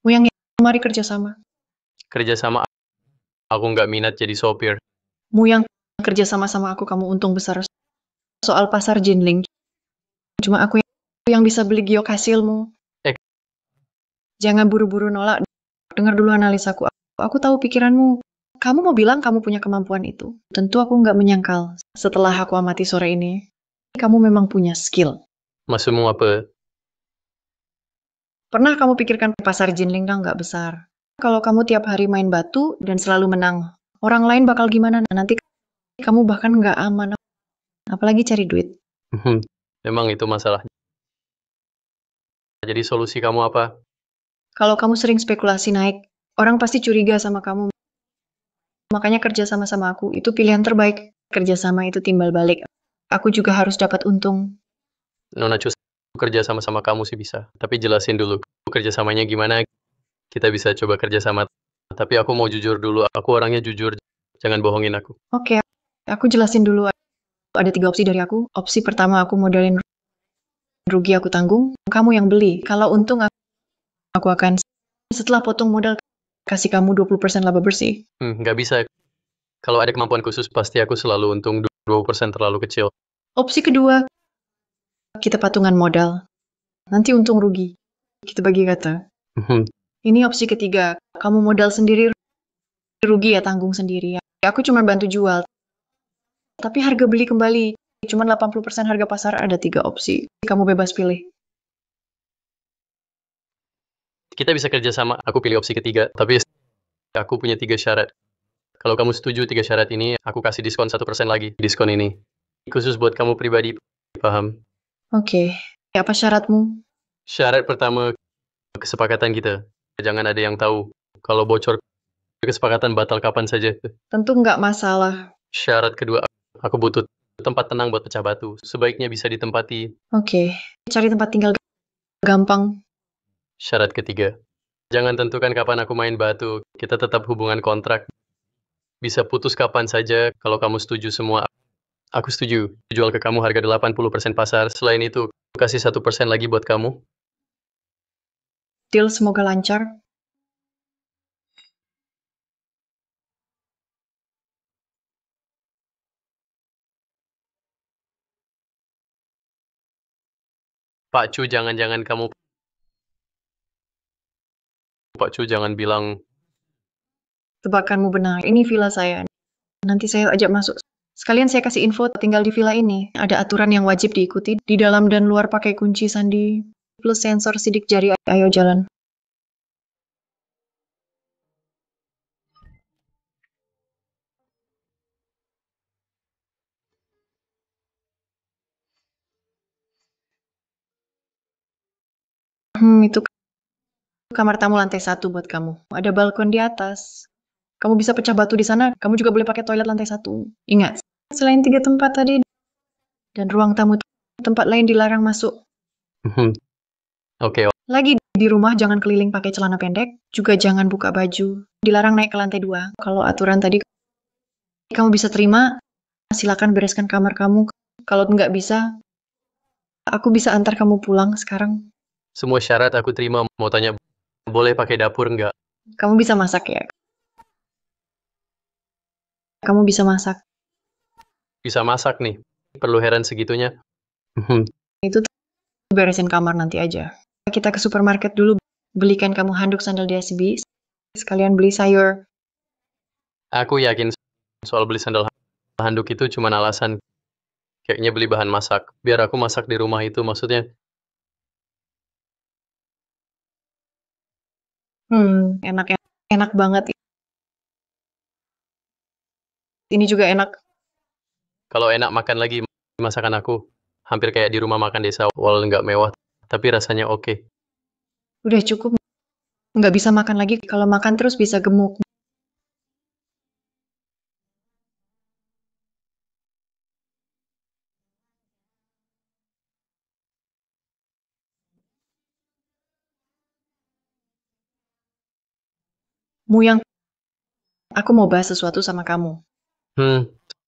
Muyang, mari kerjasama. Kerjasama, aku nggak minat jadi sopir. Muyang, kerjasama sama aku, kamu untung besar. Soal pasar Jinling, cuma aku yang bisa beli giok hasilmu. Jangan buru-buru nolak. Dengar dulu analisaku. Aku tahu pikiranmu. Kamu mau bilang kamu punya kemampuan itu. Tentu aku nggak menyangkal. Setelah aku amati sore ini, kamu memang punya skill. Maksudmu apa? Pernah kamu pikirkan pasar Jinling nggak besar? Kalau kamu tiap hari main batu dan selalu menang, orang lain bakal gimana? Nanti kamu bahkan nggak aman. Apalagi cari duit. Memang itu masalah. Jadi solusi kamu apa? Kalau kamu sering spekulasi naik, orang pasti curiga sama kamu. Makanya kerja sama-sama aku, itu pilihan terbaik. Kerjasama itu timbal balik. Aku juga harus dapat untung. Nona Chu, kerja sama-sama kamu sih bisa. Tapi jelasin dulu, kerjasamanya gimana? Kita bisa coba kerjasama. Tapi aku mau jujur dulu, aku orangnya jujur. Jangan bohongin aku. Oke, aku jelasin dulu. Ada 3 opsi dari aku. Opsi pertama, aku modalin rugi aku tanggung. Kamu yang beli. Kalau untung, aku akan setelah potong modal kasih kamu 20% laba bersih. Nggak bisa. Kalau ada kemampuan khusus, pasti aku selalu untung 20% terlalu kecil. Opsi kedua, kita patungan modal. Nanti untung rugi. Kita bagi kata. Ini opsi ketiga. Kamu modal sendiri, rugi ya tanggung sendiri. Aku cuma bantu jual. Tapi harga beli kembali. Cuma 80% harga pasar. Ada 3 opsi. Kamu bebas pilih. Kita bisa kerja sama, aku pilih opsi ketiga, tapi aku punya 3 syarat. Kalau kamu setuju 3 syarat ini, aku kasih diskon 1% lagi. Diskon ini khusus buat kamu pribadi, paham? Oke. Apa syaratmu? Syarat pertama, kesepakatan kita. Jangan ada yang tahu. Kalau bocor, kesepakatan batal kapan saja. Tentu nggak masalah. Syarat kedua, aku butuh tempat tenang buat pecah batu. Sebaiknya bisa ditempati. Oke. Cari tempat tinggal gampang. Syarat ketiga, jangan tentukan kapan aku main batu. Kita tetap hubungan kontrak. Bisa putus kapan saja. Kalau kamu setuju semua, aku setuju. Jual ke kamu harga 80% pasar. Selain itu, kasih 1% lagi buat kamu. Deal, semoga lancar. Pak Chu, jangan-jangan kamu... Pak Chu, jangan bilang... Tebakanmu benar. Ini villa saya. Nanti saya ajak masuk. Sekalian saya kasih info tinggal di villa ini. Ada aturan yang wajib diikuti. Di dalam dan luar pakai kunci sandi. Plus sensor sidik jari. Ayo jalan. Itu kamar tamu lantai 1 buat kamu. Ada balkon di atas. Kamu bisa pecah batu di sana. Kamu juga boleh pakai toilet lantai 1. Ingat, selain 3 tempat tadi dan ruang tamu, tempat lain dilarang masuk. Oke. Lagi di rumah jangan keliling pakai celana pendek. Juga jangan buka baju. Dilarang naik ke lantai 2. Kalau aturan tadi kamu bisa terima, silakan bereskan kamar kamu. Kalau nggak bisa, aku bisa antar kamu pulang sekarang. Semua syarat aku terima. Mau tanya, boleh pakai dapur nggak? Kamu bisa masak ya? Kamu bisa masak. Bisa masak nih. Perlu heran segitunya. Itu beresin kamar nanti aja. Kita ke supermarket dulu. Belikan kamu handuk sandal DSB. Sekalian beli sayur. Aku yakin soal beli sandal handuk itu cuma alasan. Kayaknya beli bahan masak. Biar aku masak di rumah itu maksudnya. Enak ya. Enak banget. Ini juga enak. Kalau enak makan lagi masakan aku. Hampir kayak di rumah makan desa. Walau nggak mewah. Tapi rasanya oke. Udah cukup. Nggak bisa makan lagi. Kalau makan terus bisa gemuk. Muyang, aku mau bahas sesuatu sama kamu.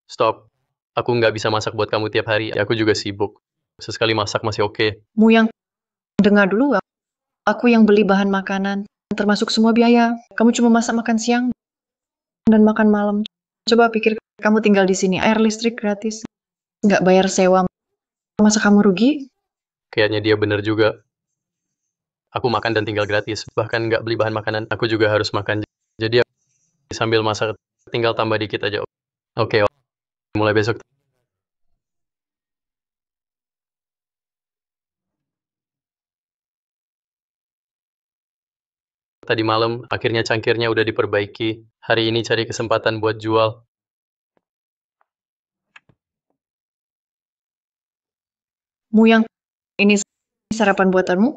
Stop. Aku nggak bisa masak buat kamu tiap hari. Aku juga sibuk. Sesekali masak masih oke. Muyang, dengar dulu. Aku yang beli bahan makanan. Termasuk semua biaya. Kamu cuma masak makan siang dan makan malam. Coba pikir kamu tinggal di sini. Air listrik gratis. Nggak bayar sewa. Masa kamu rugi? Kayaknya dia bener juga. Aku makan dan tinggal gratis. Bahkan nggak beli bahan makanan. Aku juga harus makan. Jadi sambil masak tinggal tambah dikit aja. Oke, mulai besok. Tadi malam, akhirnya cangkirnya udah diperbaiki. Hari ini cari kesempatan buat jual. Muyang, ini sarapan buatanmu?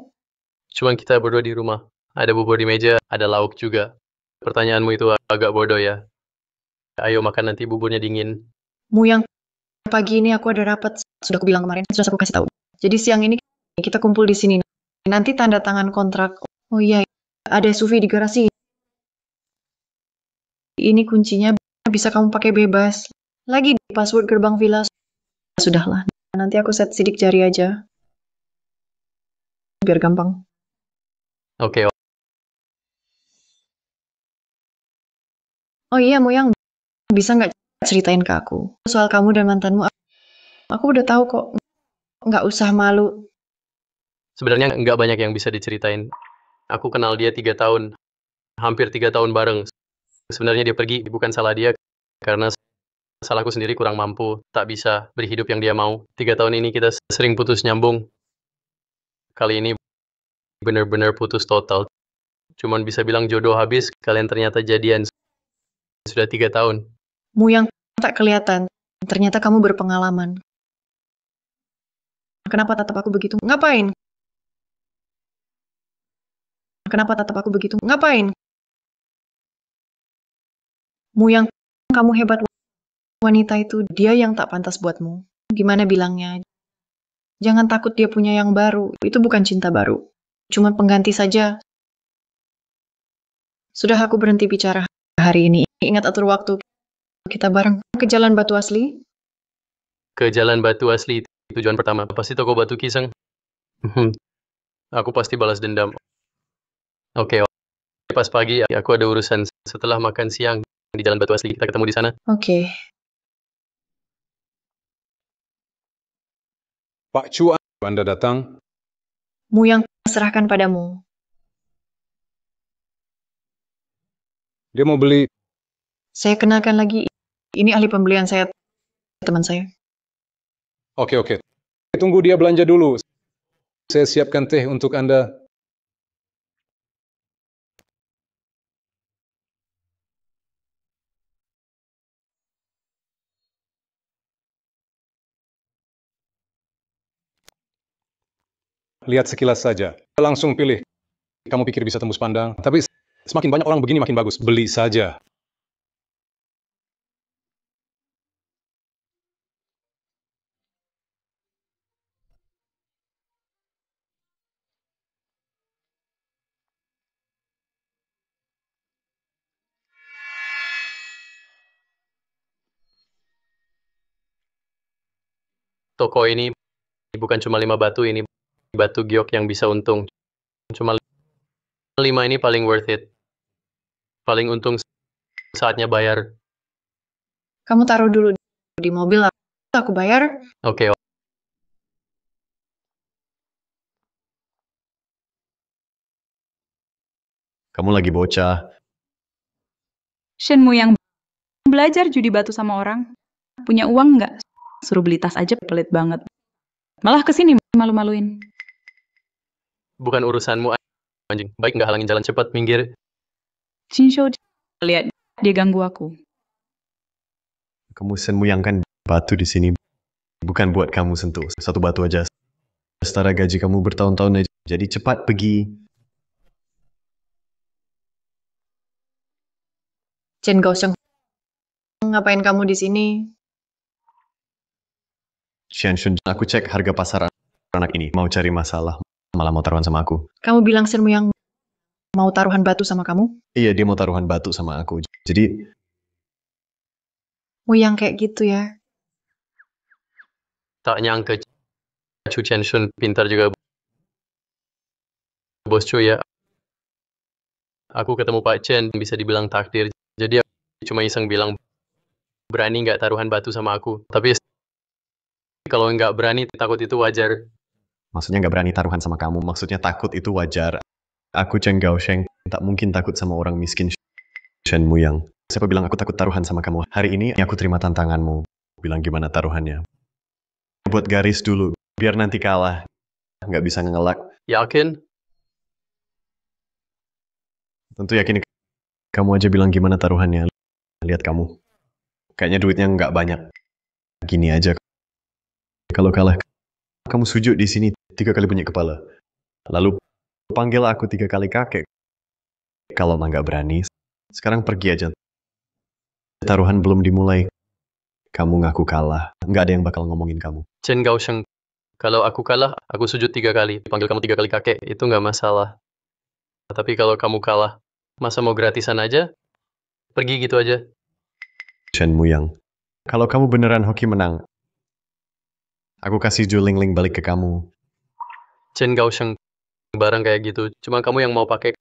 Cuman kita berdua di rumah. Ada bubur di meja, ada lauk juga. Pertanyaanmu itu agak bodoh ya. Ayo makan nanti buburnya dingin. Muyang, pagi ini aku ada rapat. Sudah aku bilang kemarin, sudah aku kasih tahu. Jadi siang ini kita kumpul di sini. Nanti tanda tangan kontrak. Oh iya, ada SUV di garasi. Ini kuncinya bisa kamu pakai bebas. Lagi di password gerbang villa. Sudahlah, nanti aku set sidik jari aja. Biar gampang. Oke. Oh iya, Muyang, bisa nggak ceritain ke aku soal kamu dan mantanmu? Aku udah tahu kok. Nggak usah malu. Sebenarnya nggak banyak yang bisa diceritain. Aku kenal dia 3 tahun. Hampir 3 tahun bareng. Sebenarnya dia pergi, bukan salah dia. Karena salahku sendiri kurang mampu. Tak bisa beri hidup yang dia mau. 3 tahun ini kita sering putus nyambung. Kali ini bener-bener putus total. Cuman bisa bilang jodoh habis, kalian ternyata jadian. Sudah 3 tahun. Muyang, tak kelihatan. Ternyata kamu berpengalaman. Kenapa tatap aku begitu? Ngapain? Kenapa tatap aku begitu? Ngapain? Muyang, kamu hebat. Wanita itu dia yang tak pantas buatmu. Gimana bilangnya? Jangan takut dia punya yang baru. Itu bukan cinta baru. Cuma pengganti saja. Sudah aku berhenti bicara hari ini. Ingat atur waktu. Kita bareng ke Jalan Batu Asli. Ke Jalan Batu Asli, tujuan pertama. Pasti toko batu kiseng. Aku pasti balas dendam. Oke, pas pagi aku ada urusan. Setelah makan siang di Jalan Batu Asli, kita ketemu di sana. Oke. Pak Chu, Anda datang. Muyang serahkan padamu. Dia mau beli. Saya kenalkan lagi. Ini ahli pembelian saya, teman saya. Oke. Tunggu dia belanja dulu. Saya siapkan teh untuk Anda. Lihat sekilas saja. Langsung pilih. Kamu pikir bisa tembus pandang, tapi semakin banyak orang begini makin bagus. Beli saja. toko ini bukan cuma 5 batu, ini batu giok yang bisa untung. Cuma 5 ini paling worth it. Paling untung saatnya bayar. Kamu taruh dulu di mobil, aku bayar. Oke. Kamu lagi bocah. Shenmu yang belajar judi batu sama orang. Punya uang nggak? Suruh beli tas aja pelit banget. Malah kesini malu-maluin. Bukan urusanmu, anjing. Baik nggak halangin jalan cepat, minggir. Jinsho, lihat dia ganggu aku. Kamu senmuyangkan batu di sini bukan buat kamu sentuh. Satu batu aja. Setara gaji kamu bertahun-tahun aja. Jadi cepat pergi. Chen Gaosheng, ngapain kamu di sini? Xianshun, aku cek harga pasar anak ini. Mau cari masalah, malah mau taruhan sama aku. Kamu bilang Shenmu yang mau taruhan batu sama kamu? Iya, dia mau taruhan batu sama aku. Jadi, Yang kayak gitu ya. Tak nyangka Chu Chen-shun pintar juga. Bos Chu ya. Aku ketemu Pak Chen, bisa dibilang takdir. Jadi aku cuma iseng bilang, berani nggak taruhan batu sama aku. Tapi kalau nggak berani, takut itu wajar. maksudnya nggak berani taruhan sama kamu. Maksudnya takut itu wajar. Aku Chen Gaosheng, tak mungkin takut sama orang miskin Shen Muyang. Siapa bilang aku takut taruhan sama kamu? Hari ini aku terima tantanganmu. Bilang gimana taruhannya. Buat garis dulu, biar nanti kalah. Nggak bisa ngelak. Yakin? Tentu yakin. Kamu aja bilang gimana taruhannya. Lihat kamu. Kayaknya duitnya nggak banyak. Gini aja. Kalau kalah, kamu sujud di sini 3 kali bunyi kepala. Lalu panggil aku 3 kali kakek. Kalau nggak berani, sekarang pergi aja. Taruhan belum dimulai. Kamu ngaku kalah. Nggak ada yang bakal ngomongin kamu. Chen Gaosheng, kalau aku kalah, aku sujud 3 kali. Panggil kamu 3 kali kakek, itu nggak masalah. Tapi kalau kamu kalah, masa mau gratisan aja? Pergi gitu aja. Chen Muyang. Kalau kamu beneran hoki menang, aku kasih Juling-ling balik ke kamu. Chen Gaosheng, barang kayak gitu. Cuma kamu yang mau pakai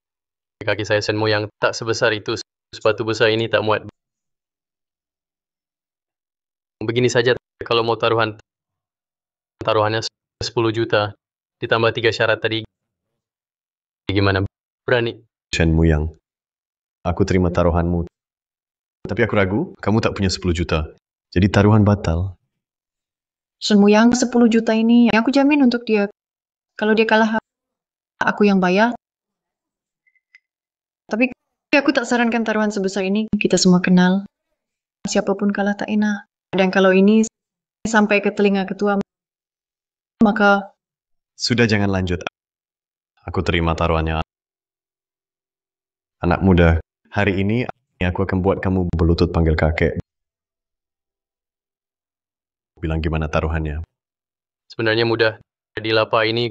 kaki saya Shenmu yang tak sebesar itu. Sepatu besar ini tak muat. Begini saja, kalau mau taruhannya 10 juta. Ditambah 3 syarat tadi. Gimana? Berani? Chen Muyang. Aku terima taruhanmu. Tapi aku ragu, kamu tak punya 10 juta. Jadi taruhan batal. Shenmu yang 10 juta ini, aku jamin untuk dia. Kalau dia kalah, aku yang bayar. Tapi aku tak sarankan taruhan sebesar ini. Kita semua kenal. Siapapun kalah tak enak. Dan kalau ini sampai ke telinga ketua, maka Sudah jangan lanjut. Aku terima taruhannya. Anak muda, hari ini aku akan buat kamu berlutut panggil kakek. Bilang gimana taruhannya. Sebenarnya mudah. Di lapa ini,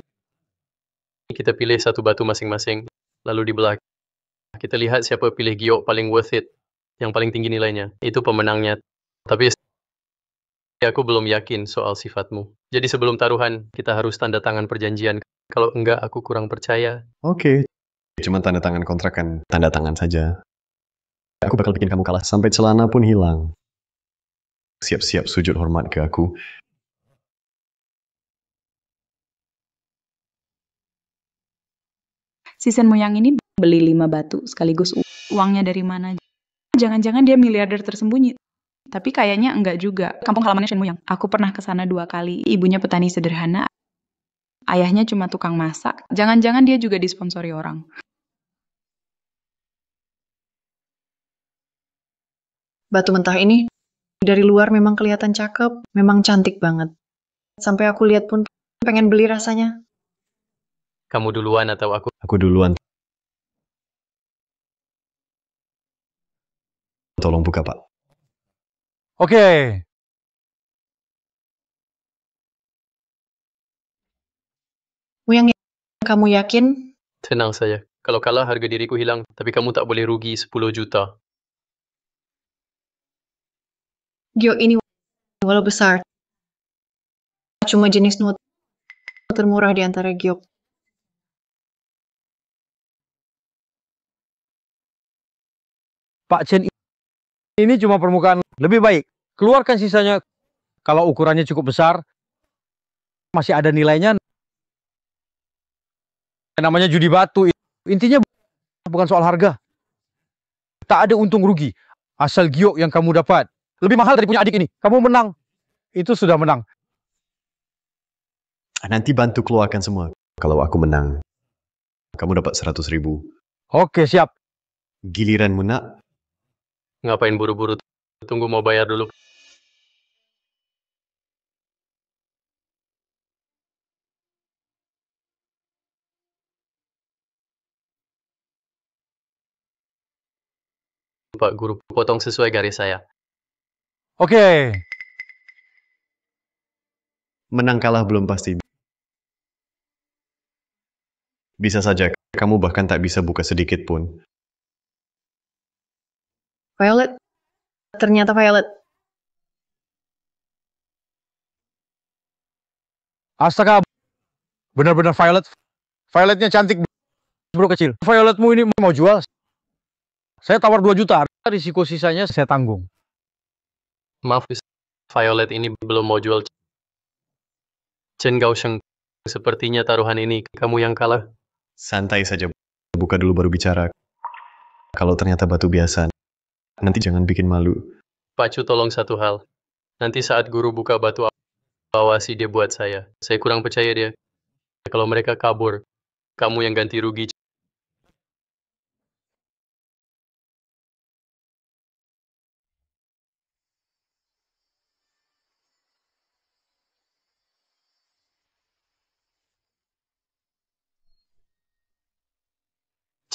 kita pilih satu batu masing-masing. Lalu dibelah. Kita lihat siapa pilih giok paling worth it. Yang paling tinggi nilainya. Itu pemenangnya. Tapi aku belum yakin soal sifatmu. Jadi sebelum taruhan, kita harus tanda tangan perjanjian. Kalau enggak, aku kurang percaya. Oke. Cuma tanda tangan kontrakan. Tanda tangan saja. Aku bakal bikin kamu kalah sampai celana pun hilang. Siap-siap sujud hormat ke aku. Si Shenmu yang ini beli 5 batu sekaligus uangnya dari mana? Jangan-jangan dia miliarder tersembunyi. Tapi kayaknya enggak juga. Kampung halamannya Shenmu yang. Aku pernah ke sana 2 kali. Ibunya petani sederhana. Ayahnya cuma tukang masak. Jangan-jangan dia juga disponsori orang. batu mentah ini dari luar memang kelihatan cakep, memang cantik banget. Sampai aku lihat pun pengen beli rasanya. Kamu duluan atau aku? Aku duluan. Tolong buka, Pak. Oke. Yang kamu yakin? Tenang saja. Kalau kalah harga diriku hilang, tapi kamu tak boleh rugi 10 juta. Giok ini walau besar, cuma jenis note termurah di antara giok. Pak Chen ini cuma permukaan. Lebih baik keluarkan sisanya. Kalau ukurannya cukup besar, masih ada nilainya. Namanya judi batu. Intinya bukan soal harga. Tak ada untung rugi. Asal giok yang kamu dapat lebih mahal dari punya adik ini. Kamu menang. Itu sudah menang. Nanti bantu keluarkan semua. Kalau aku menang, kamu dapat 100.000. Oke, siap. Giliranmu nak. Ngapain buru-buru? Tunggu mau bayar dulu. Pak Guru, potong sesuai garis saya. Oke. Menang kalah belum pasti. Bisa saja, kamu bahkan tak bisa buka sedikit pun. Violet. Ternyata Violet. Astaga. Benar-benar Violet. Violetnya cantik, bro kecil. Violetmu ini mau jual? Saya tawar 2 juta. Risiko sisanya saya tanggung. Maaf, Violet ini belum mau jual. Chen Gaosheng, sepertinya taruhan ini kamu yang kalah. Santai saja. Buka dulu baru bicara. Kalau ternyata batu biasa, nanti jangan bikin malu. Pak Chu, tolong satu hal. Nanti saat guru buka batu, awasi dia buat saya. Saya kurang percaya dia. Kalau mereka kabur, kamu yang ganti rugi.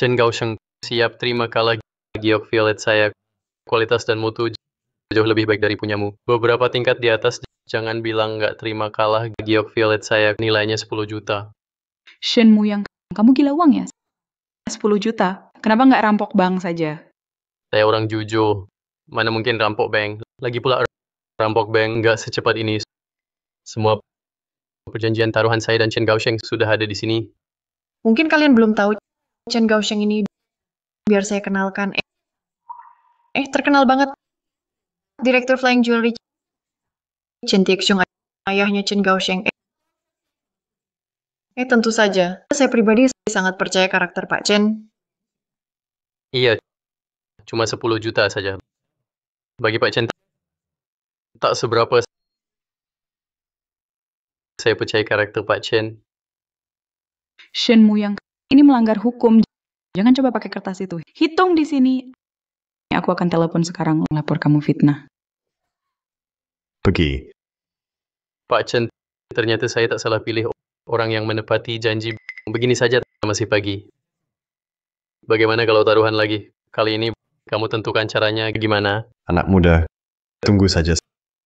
Chen Gaosheng, siap terima kalah giok violet saya. Kualitas dan mutu jauh lebih baik dari punyamu. Beberapa tingkat di atas, jangan bilang nggak terima kalah giok violet saya. Nilainya 10 juta. Shenmu yang kamu gila uang ya? 10 juta. Kenapa nggak rampok bank saja? Saya orang jujur. Mana mungkin rampok bank. Lagi pula rampok bank nggak secepat ini. Semua perjanjian taruhan saya dan Chen Gaosheng sudah ada di sini. Mungkin kalian belum tahu Chen Gaosheng ini, biar saya kenalkan. Terkenal banget. Direktur Flying Jewelry Chen Tiexung, ayahnya Chen Gaosheng. Tentu saja. Saya pribadi sangat percaya karakter Pak Chen. Iya, cuma 10 juta saja. Bagi Pak Chen, tak seberapa. Saya percaya karakter Pak Chen. Shenmu yang ini melanggar hukum. Jangan coba pakai kertas itu. Hitung di sini. Aku akan telepon sekarang lapor kamu fitnah. Pergi. Pak Chen, ternyata saya tak salah pilih orang yang menepati janji. Begini saja, masih pagi. Bagaimana kalau taruhan lagi? Kali ini kamu tentukan caranya gimana? Anak muda, tunggu saja.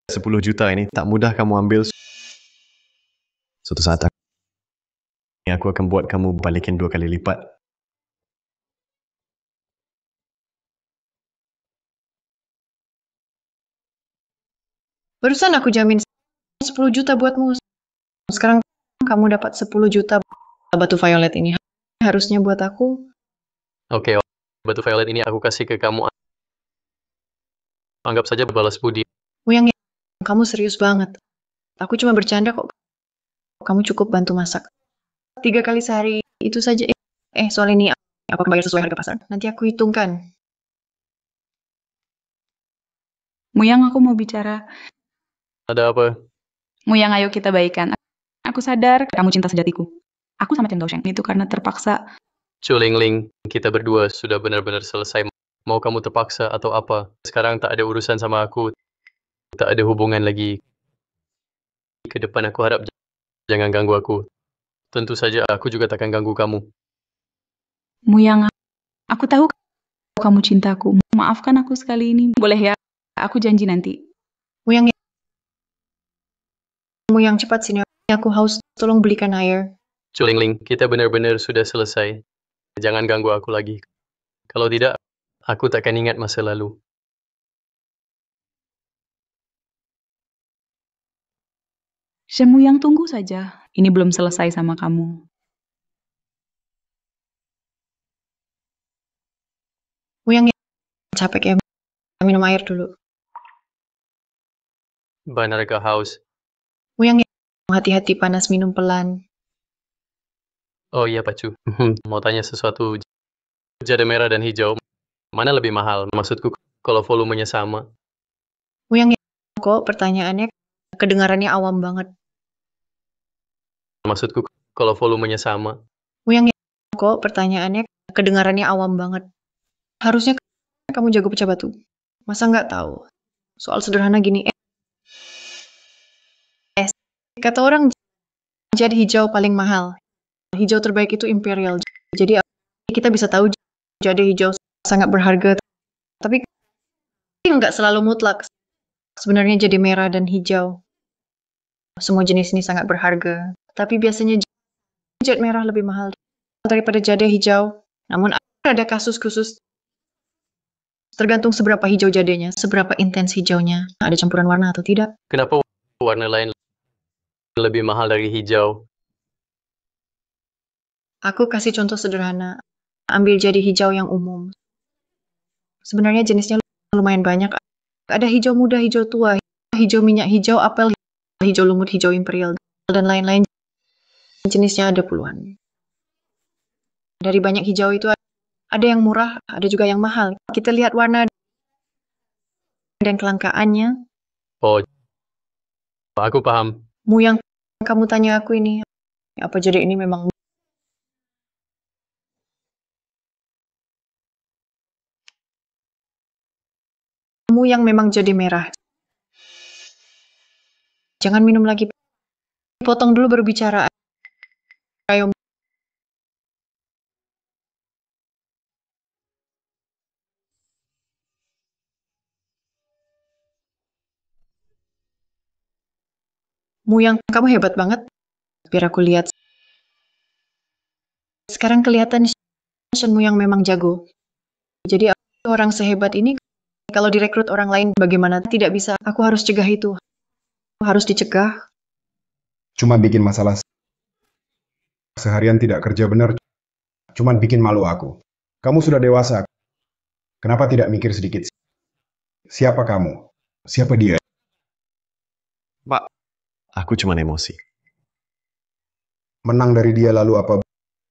10 juta ini tak mudah kamu ambil. Suatu saat aku akan buat kamu balikin 2 kali lipat. Barusan aku jamin 10 juta buatmu. Sekarang kamu dapat 10 juta batu violet ini. Harusnya buat aku. Oke, batu violet ini aku kasih ke kamu. Anggap saja balas budi. Yang kamu serius banget. Aku cuma bercanda kok. Kamu cukup bantu masak. 3 kali sehari itu saja. Soal ini aku akan bayar sesuai harga pasar. Nanti aku hitungkan. Muyang, aku mau bicara. Ada apa? Muyang, ayo kita baikan. Aku sadar kamu cinta sejatiku. Aku sama Chen Gaosheng itu karena terpaksa. Culing Ling, kita berdua sudah benar-benar selesai. Mau kamu terpaksa atau apa? Sekarang tak ada urusan sama aku. Tak ada hubungan lagi. Ke depan aku harap jangan ganggu aku. Tentu saja aku juga takkan ganggu kamu. Muyang, aku tahu kamu cintaku. Maafkan aku sekali ini. Boleh ya? Aku janji nanti. Muyang cepat sini. Aku haus. Tolong belikan air. Culing Ling, kita benar-benar sudah selesai. Jangan ganggu aku lagi. Kalau tidak, aku takkan ingat masa lalu. Shen Muyang, tunggu saja. Ini belum selesai sama kamu. Muyang capek ya, minum air dulu. Benar kah haus? Muyang hati-hati panas, minum pelan. Oh iya, Pacu. Mau tanya sesuatu. Jade merah dan hijau, mana lebih mahal? Maksudku, kalau volumenya sama. Muyang kok pertanyaannya kedengarannya awam banget. Maksudku, kalau volumenya sama. Muyang kok pertanyaannya kedengarannya awam banget. Harusnya kamu jago pecah batu. Masa nggak tahu? Soal sederhana gini. Kata orang jade hijau paling mahal. Hijau terbaik itu imperial. Jadi kita bisa tahu jade hijau sangat berharga. Tapi nggak selalu mutlak. Sebenarnya jade merah dan hijau. Semua jenis ini sangat berharga. Tapi biasanya jade merah lebih mahal daripada jade hijau. Namun ada kasus khusus. Tergantung seberapa hijau jadenya, seberapa intens hijaunya. Ada campuran warna atau tidak. Kenapa warna lain lebih mahal dari hijau? Aku kasih contoh sederhana. Ambil jade hijau yang umum. Sebenarnya jenisnya lumayan banyak. Ada hijau muda, hijau tua, hijau minyak, hijau apel, hijau lumut, hijau imperial, dan lain-lain. Jenisnya ada puluhan. Dari banyak hijau itu ada yang murah, ada juga yang mahal. Kita lihat warna dan kelangkaannya. Oh, aku paham. Muyang, kamu tanya aku ini, apa jade ini memang yang memang jade merah. Jangan minum lagi. Potong dulu baru bicara. Ayo. Muyang, kamu hebat banget. Biar aku lihat. Sekarang kelihatan Shen Muyang memang jago. Jadi orang sehebat ini, kalau direkrut orang lain bagaimana? Tidak bisa. Aku harus cegah itu. Harus dicegah. Cuma bikin masalah seharian tidak kerja benar, cuman bikin malu aku. Kamu sudah dewasa. Kenapa tidak mikir sedikit? Siapa kamu? Siapa dia? Pak, aku cuma emosi. Menang dari dia lalu apa?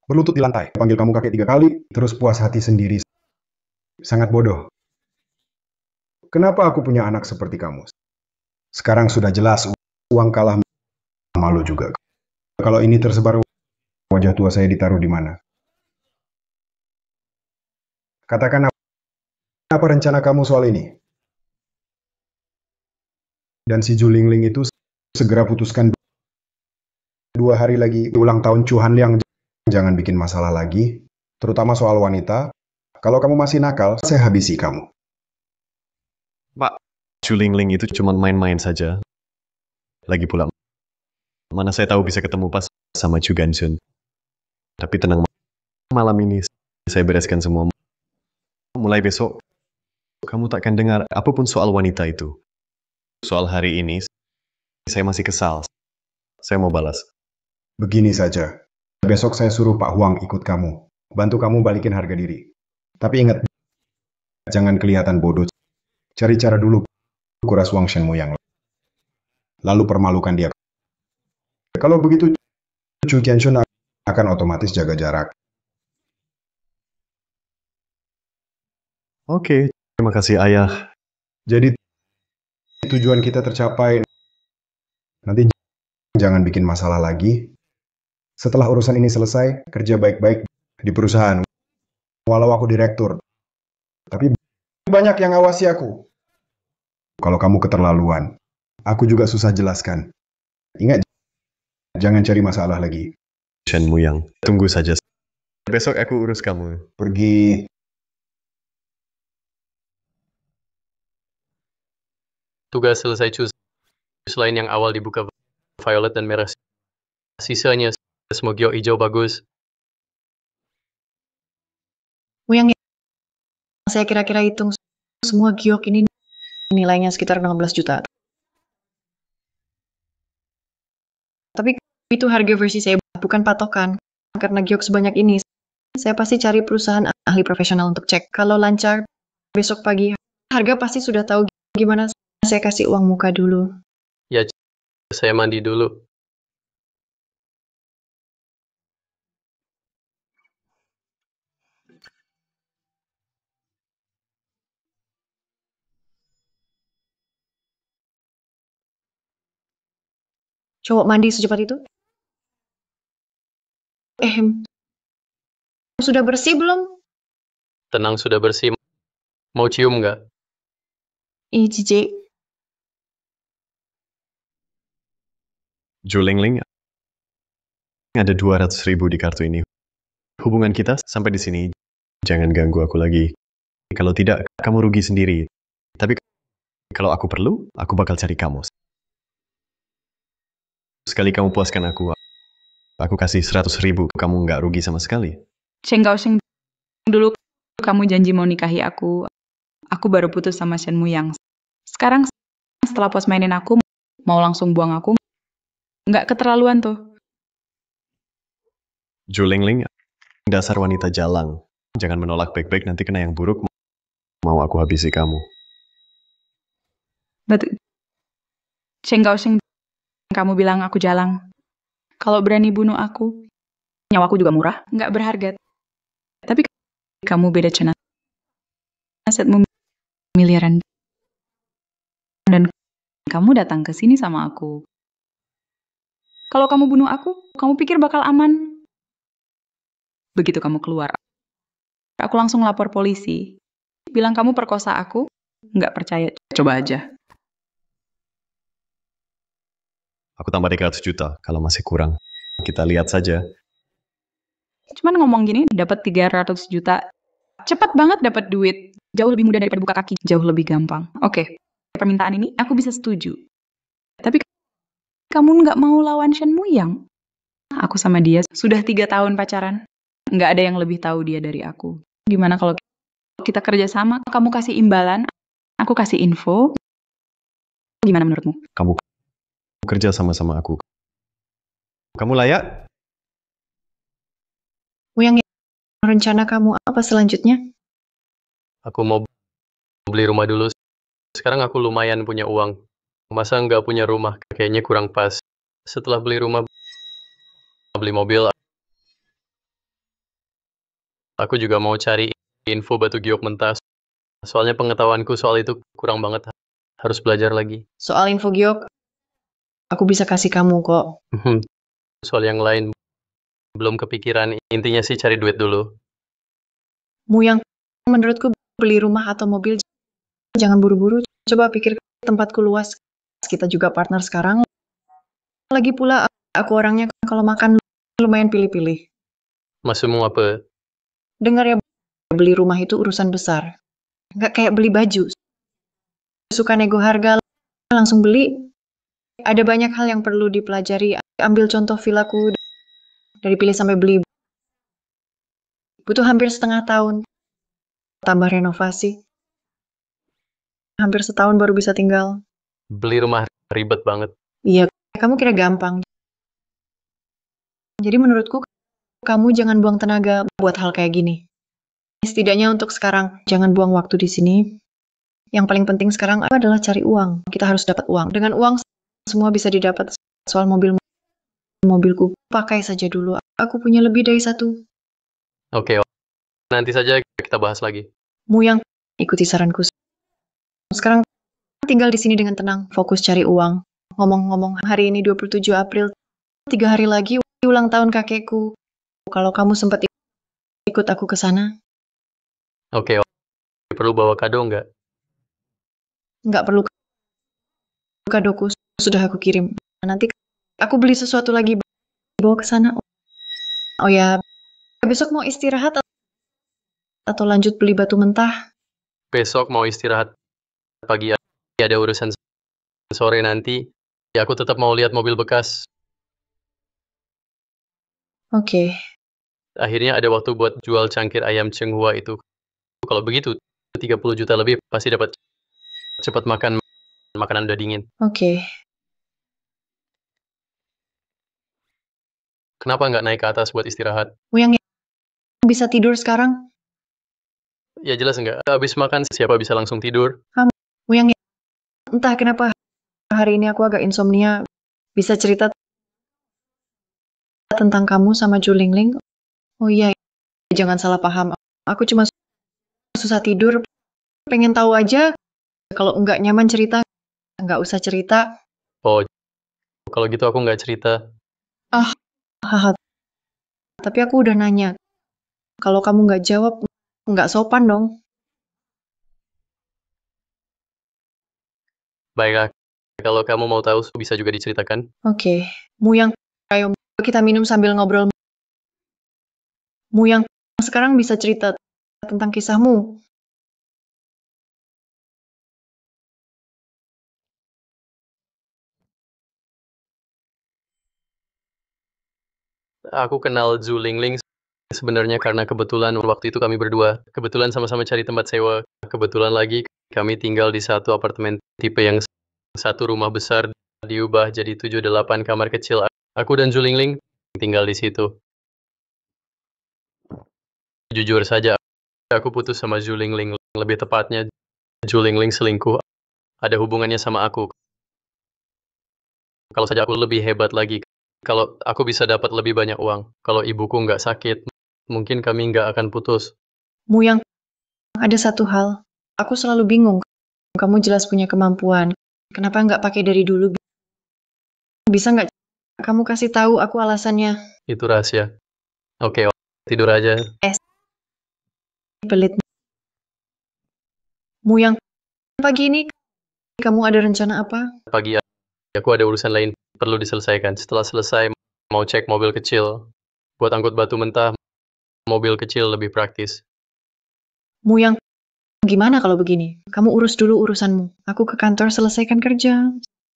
Berlutut di lantai. Panggil kamu kakek 3 kali, terus puas hati sendiri. Sangat bodoh. Kenapa aku punya anak seperti kamu? Sekarang sudah jelas uang kalah, malu juga. Kalau ini tersebar, wajah tua saya ditaruh di mana? Katakan apa rencana kamu soal ini? Dan si Julingling itu segera putuskan 2 hari lagi ulang tahun Chu Hanliang. Jangan bikin masalah lagi, terutama soal wanita. Kalau kamu masih nakal, saya habisi kamu. Pak, Julingling itu cuma main-main saja. Lagi pula, mana saya tahu bisa ketemu pas sama Chu Gansun. Tapi tenang, malam ini saya bereskan semua. Mulai besok, kamu takkan dengar apapun soal wanita itu. Soal hari ini, saya masih kesal. Saya mau balas. Begini saja. Besok saya suruh Pak Huang ikut kamu. Bantu kamu balikin harga diri. Tapi ingat, jangan kelihatan bodoh. Cari cara dulu kuras Wang Shen Muyang. Lalu permalukan dia. Kalau begitu, Chu Tianxun akan otomatis jaga jarak. Oke, terima kasih ayah. Jadi, tujuan kita tercapai. Nanti jangan bikin masalah lagi. Setelah urusan ini selesai, kerja baik-baik di perusahaan. Walau aku direktur. Tapi banyak yang ngawasi aku. Kalau kamu keterlaluan, aku juga susah jelaskan. Ingat, jangan cari masalah lagi. Shen Muyang, tunggu saja. Besok aku urus kamu. Pergi. Tugas selesai Cu. Selain yang awal dibuka violet dan merah, sisanya semua giok hijau bagus. Muyang, saya kira-kira hitung semua giok ini nilainya sekitar 16 juta. Itu harga versi saya, bukan patokan. Karena giok sebanyak ini, saya pasti cari perusahaan ahli profesional untuk cek. Kalau lancar, besok pagi, harga pasti sudah tahu gimana. Saya kasih uang muka dulu. Ya, saya mandi dulu. Cowok mandi secepat itu? Sudah bersih belum? Tenang, sudah bersih. Mau cium nggak? Ih, Cici. Julingling, ada 200.000 di kartu ini. Hubungan kita sampai di sini. Jangan ganggu aku lagi. Kalau tidak, kamu rugi sendiri. Tapi kalau aku perlu, aku bakal cari kamu. Sekali kamu puaskan aku kasih 100.000. Kamu nggak rugi sama sekali. Sheng dulu kamu janji mau nikahi aku. Aku baru putus sama Shen Muyang. Sekarang setelah puas mainin aku, mau langsung buang aku. Nggak keterlaluan tuh. Julingling, dasar wanita jalang. Jangan menolak baik-baik, nanti kena yang buruk. Mau aku habisi kamu. Sheng, kamu bilang aku jalang. Kalau berani bunuh aku, nyawaku juga murah, nggak berharga. Tapi kamu beda cena. Asetmu miliaran. Dan kamu datang ke sini sama aku. Kalau kamu bunuh aku, kamu pikir bakal aman? Begitu kamu keluar, aku langsung lapor polisi. Bilang kamu perkosa aku, nggak percaya. Coba aja. Aku tambah 300 juta kalau masih kurang. Kita lihat saja. Cuman ngomong gini, dapat 300 juta. Cepat banget dapat duit. Jauh lebih mudah daripada buka kaki. Jauh lebih gampang. Oke, permintaan ini aku bisa setuju. Tapi kamu nggak mau lawan Shen Muyang. Aku sama dia sudah 3 tahun pacaran. Nggak ada yang lebih tahu dia dari aku. Gimana kalau kita kerja sama, kamu kasih imbalan, aku kasih info. Gimana menurutmu? Kamu kerja sama-sama aku. Kamu layak? Muyang, rencana kamu apa selanjutnya? Aku mau beli rumah dulu. Sekarang aku lumayan punya uang. Masa nggak punya rumah? Kayaknya kurang pas. Setelah beli rumah, beli mobil, aku juga mau cari info batu giok mentah. Soalnya pengetahuanku soal itu kurang banget. Harus belajar lagi. Soal info giok, aku bisa kasih kamu kok. Soal yang lain, belum kepikiran. Intinya sih cari duit dulu. Muyang, menurutku beli rumah atau mobil jangan buru-buru. Coba pikir tempatku luas. Kita juga partner sekarang. Lagi pula aku orangnya kalau makan lumayan pilih-pilih. Maksudmu apa? Dengar ya, beli rumah itu urusan besar. Nggak kayak beli baju. Suka nego harga, langsung beli. Ada banyak hal yang perlu dipelajari. Ambil contoh villaku, dari pilih sampai beli. Butuh hampir setengah tahun. Tambah renovasi. Hampir setahun baru bisa tinggal. Beli rumah ribet banget. Iya, kamu kira gampang. Jadi menurutku, kamu jangan buang tenaga buat hal kayak gini. Setidaknya untuk sekarang, jangan buang waktu di sini. Yang paling penting sekarang adalah cari uang. Kita harus dapat uang. Dengan uang, semua bisa didapat. Soal mobilku, pakai saja dulu. Aku punya lebih dari satu. Oke, nanti saja kita bahas lagi. Muyang, ikuti saranku. Sekarang tinggal di sini dengan tenang, fokus cari uang. Ngomong-ngomong, hari ini 27 April, 3 hari lagi ulang tahun kakekku. Kalau kamu sempat ikut aku ke sana. Oke, perlu bawa kado nggak? Nggak perlu kadoku, sudah aku kirim. Nanti aku beli sesuatu lagi bawa ke sana. Oh ya, besok mau istirahat atau lanjut beli batu mentah? Besok mau istirahat. Pagi ada urusan sore nanti. Ya, aku tetap mau lihat mobil bekas. Oke. Akhirnya ada waktu buat jual cangkir ayam Chenghua itu. Kalau begitu, 30 juta lebih pasti dapat cepat makan. Makanan udah dingin. Oke. Kenapa nggak naik ke atas buat istirahat? Muyang bisa tidur sekarang? Ya jelas nggak. Habis makan siapa bisa langsung tidur? Muyang, entah kenapa hari ini aku agak insomnia. Bisa cerita tentang kamu sama Julingling? Oh iya, jangan salah paham. Aku cuma susah tidur. Pengen tahu aja. Kalau nggak nyaman cerita, nggak usah cerita. Oh, kalau gitu aku nggak cerita. Haha. Tapi aku udah nanya. Kalau kamu nggak jawab, nggak sopan dong. Baiklah, kalau kamu mau tahu bisa juga diceritakan. Oke. Muyang, ayo kita minum sambil ngobrol. Muyang, sekarang bisa cerita tentang kisahmu. Aku kenal Zhu Lingling sebenarnya karena kebetulan waktu itu kami berdua. Kebetulan sama-sama cari tempat sewa. Kebetulan lagi kami tinggal di satu apartemen tipe yang satu rumah besar diubah jadi 7-8 kamar kecil. Aku dan Zhu Lingling tinggal di situ. Jujur saja, aku putus sama Zhu Lingling. Lebih tepatnya, Zhu Lingling selingkuh. Ada hubungannya sama aku. Kalau saja aku lebih hebat lagi. Kalau aku bisa dapat lebih banyak uang. Kalau ibuku nggak sakit, mungkin kami nggak akan putus. Muyang, ada satu hal. Aku selalu bingung. Kamu jelas punya kemampuan. Kenapa nggak pakai dari dulu? Bisa nggak kamu kasih tahu aku alasannya? Itu rahasia. Oke, tidur aja. Pelit. Muyang, pagi ini kamu ada rencana apa? Pagi aku ada urusan lain perlu diselesaikan. Setelah selesai, mau cek mobil kecil. Buat angkut batu mentah, mobil kecil lebih praktis. Muyang, gimana kalau begini? Kamu urus dulu urusanmu. Aku ke kantor selesaikan kerja.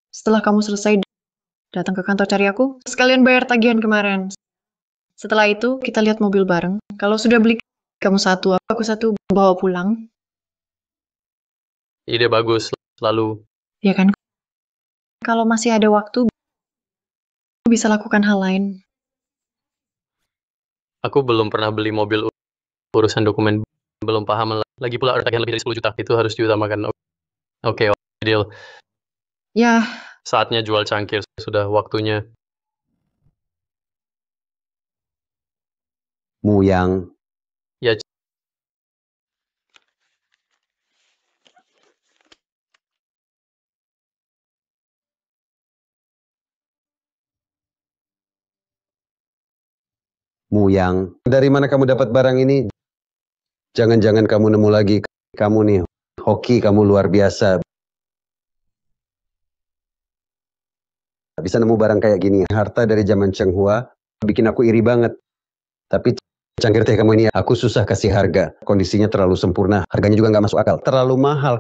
Setelah kamu selesai, datang ke kantor cari aku. Sekalian bayar tagihan kemarin. Setelah itu, kita lihat mobil bareng. Kalau sudah beli, kamu satu, aku satu, bawa pulang. Ide bagus, lalu. Ya kan? Kalau masih ada waktu, bisa lakukan hal lain. Aku belum pernah beli mobil urusan dokumen belum paham lagi pula tagihan lebih dari 10 juta itu harus diutamakan. Oke, deal. Ya, Saatnya jual cangkir, sudah waktunya. Muyang, Ya, Muyang. Dari mana kamu dapat barang ini? Jangan-jangan kamu nemu lagi. Kamu nih, hoki kamu luar biasa. Bisa nemu barang kayak gini. Harta dari zaman Cheng Hua, bikin aku iri banget. Tapi cangkir teh kamu ini, aku susah kasih harga. Kondisinya terlalu sempurna. Harganya juga nggak masuk akal. Terlalu mahal.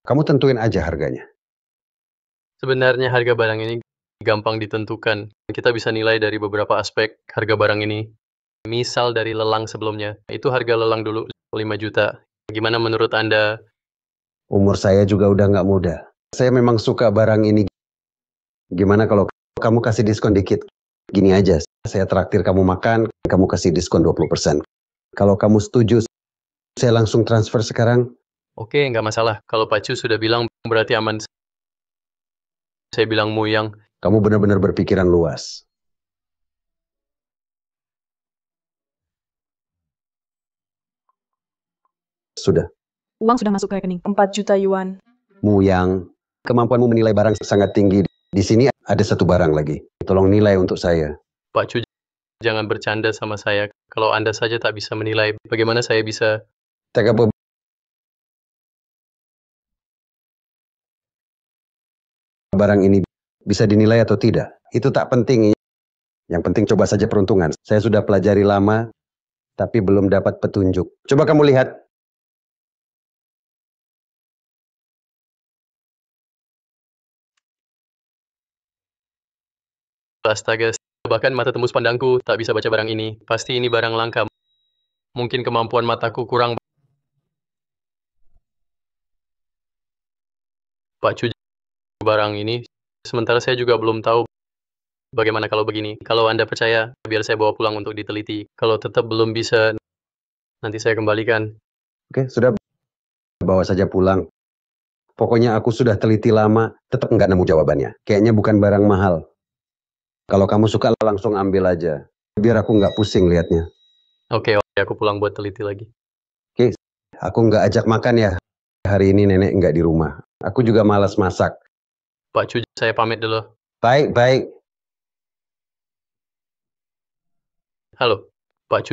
Kamu tentuin aja harganya. sebenarnya harga barang ini gampang ditentukan. Kita bisa nilai dari beberapa aspek harga barang ini. Misal dari lelang sebelumnya. Itu harga lelang dulu 5 juta. Gimana menurut Anda? Umur saya juga udah nggak muda. Saya memang suka barang ini. Gimana kalau kamu kasih diskon dikit? Gini aja, saya traktir kamu makan, kamu kasih diskon 20%. Kalau kamu setuju, saya langsung transfer sekarang. Oke, nggak masalah. Kalau Pak Cu sudah bilang berarti aman. Saya bilang Muyang. Kamu benar-benar berpikiran luas. Sudah. Uang sudah masuk ke rekening, 4 juta yuan. Muyang, kemampuanmu menilai barang sangat tinggi. Di sini ada satu barang lagi. Tolong nilai untuk saya. Pak Cu, jangan bercanda sama saya. Kalau Anda saja tak bisa menilai, bagaimana saya bisa? Barang ini bisa dinilai atau tidak? Itu tak penting. Yang penting coba saja peruntungan. Saya sudah pelajari lama, tapi belum dapat petunjuk. Coba kamu lihat. Astaga, bahkan mata tembus pandangku tak bisa baca barang ini. Pasti ini barang langka. Mungkin kemampuan mataku kurang. Pak Cu, barang ini. Sementara saya juga belum tahu Bagaimana kalau begini? Kalau Anda percaya, biar saya bawa pulang untuk diteliti. Kalau tetap belum bisa, nanti saya kembalikan. Oke, sudah bawa saja pulang. Pokoknya aku sudah teliti lama, tetap nggak nemu jawabannya. Kayaknya bukan barang mahal. Kalau kamu suka langsung ambil aja. Biar aku nggak pusing liatnya. Oke, aku pulang buat teliti lagi. Oke, aku nggak ajak makan ya. Hari ini nenek nggak di rumah. Aku juga malas masak. Pak Cu, saya pamit dulu. Baik, baik. Halo, Pak Cu,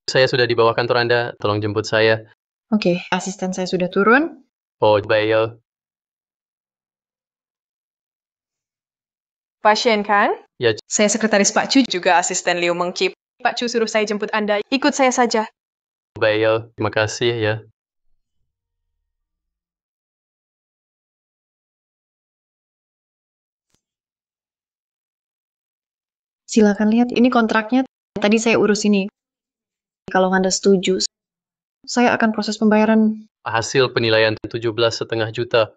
saya sudah di bawah kantor Anda. Tolong jemput saya. Oke, asisten saya sudah turun. Oh, baik ya. Pasien kan? Ya, Saya sekretaris Pak Cu, juga asisten Liu Mengkip. Pak Cu suruh saya jemput Anda. Ikut saya saja. baik ya. Terima kasih ya. Silakan lihat, ini kontraknya. Tadi saya urus ini. Kalau Anda setuju, saya akan proses pembayaran. Hasil penilaian 17,5 juta.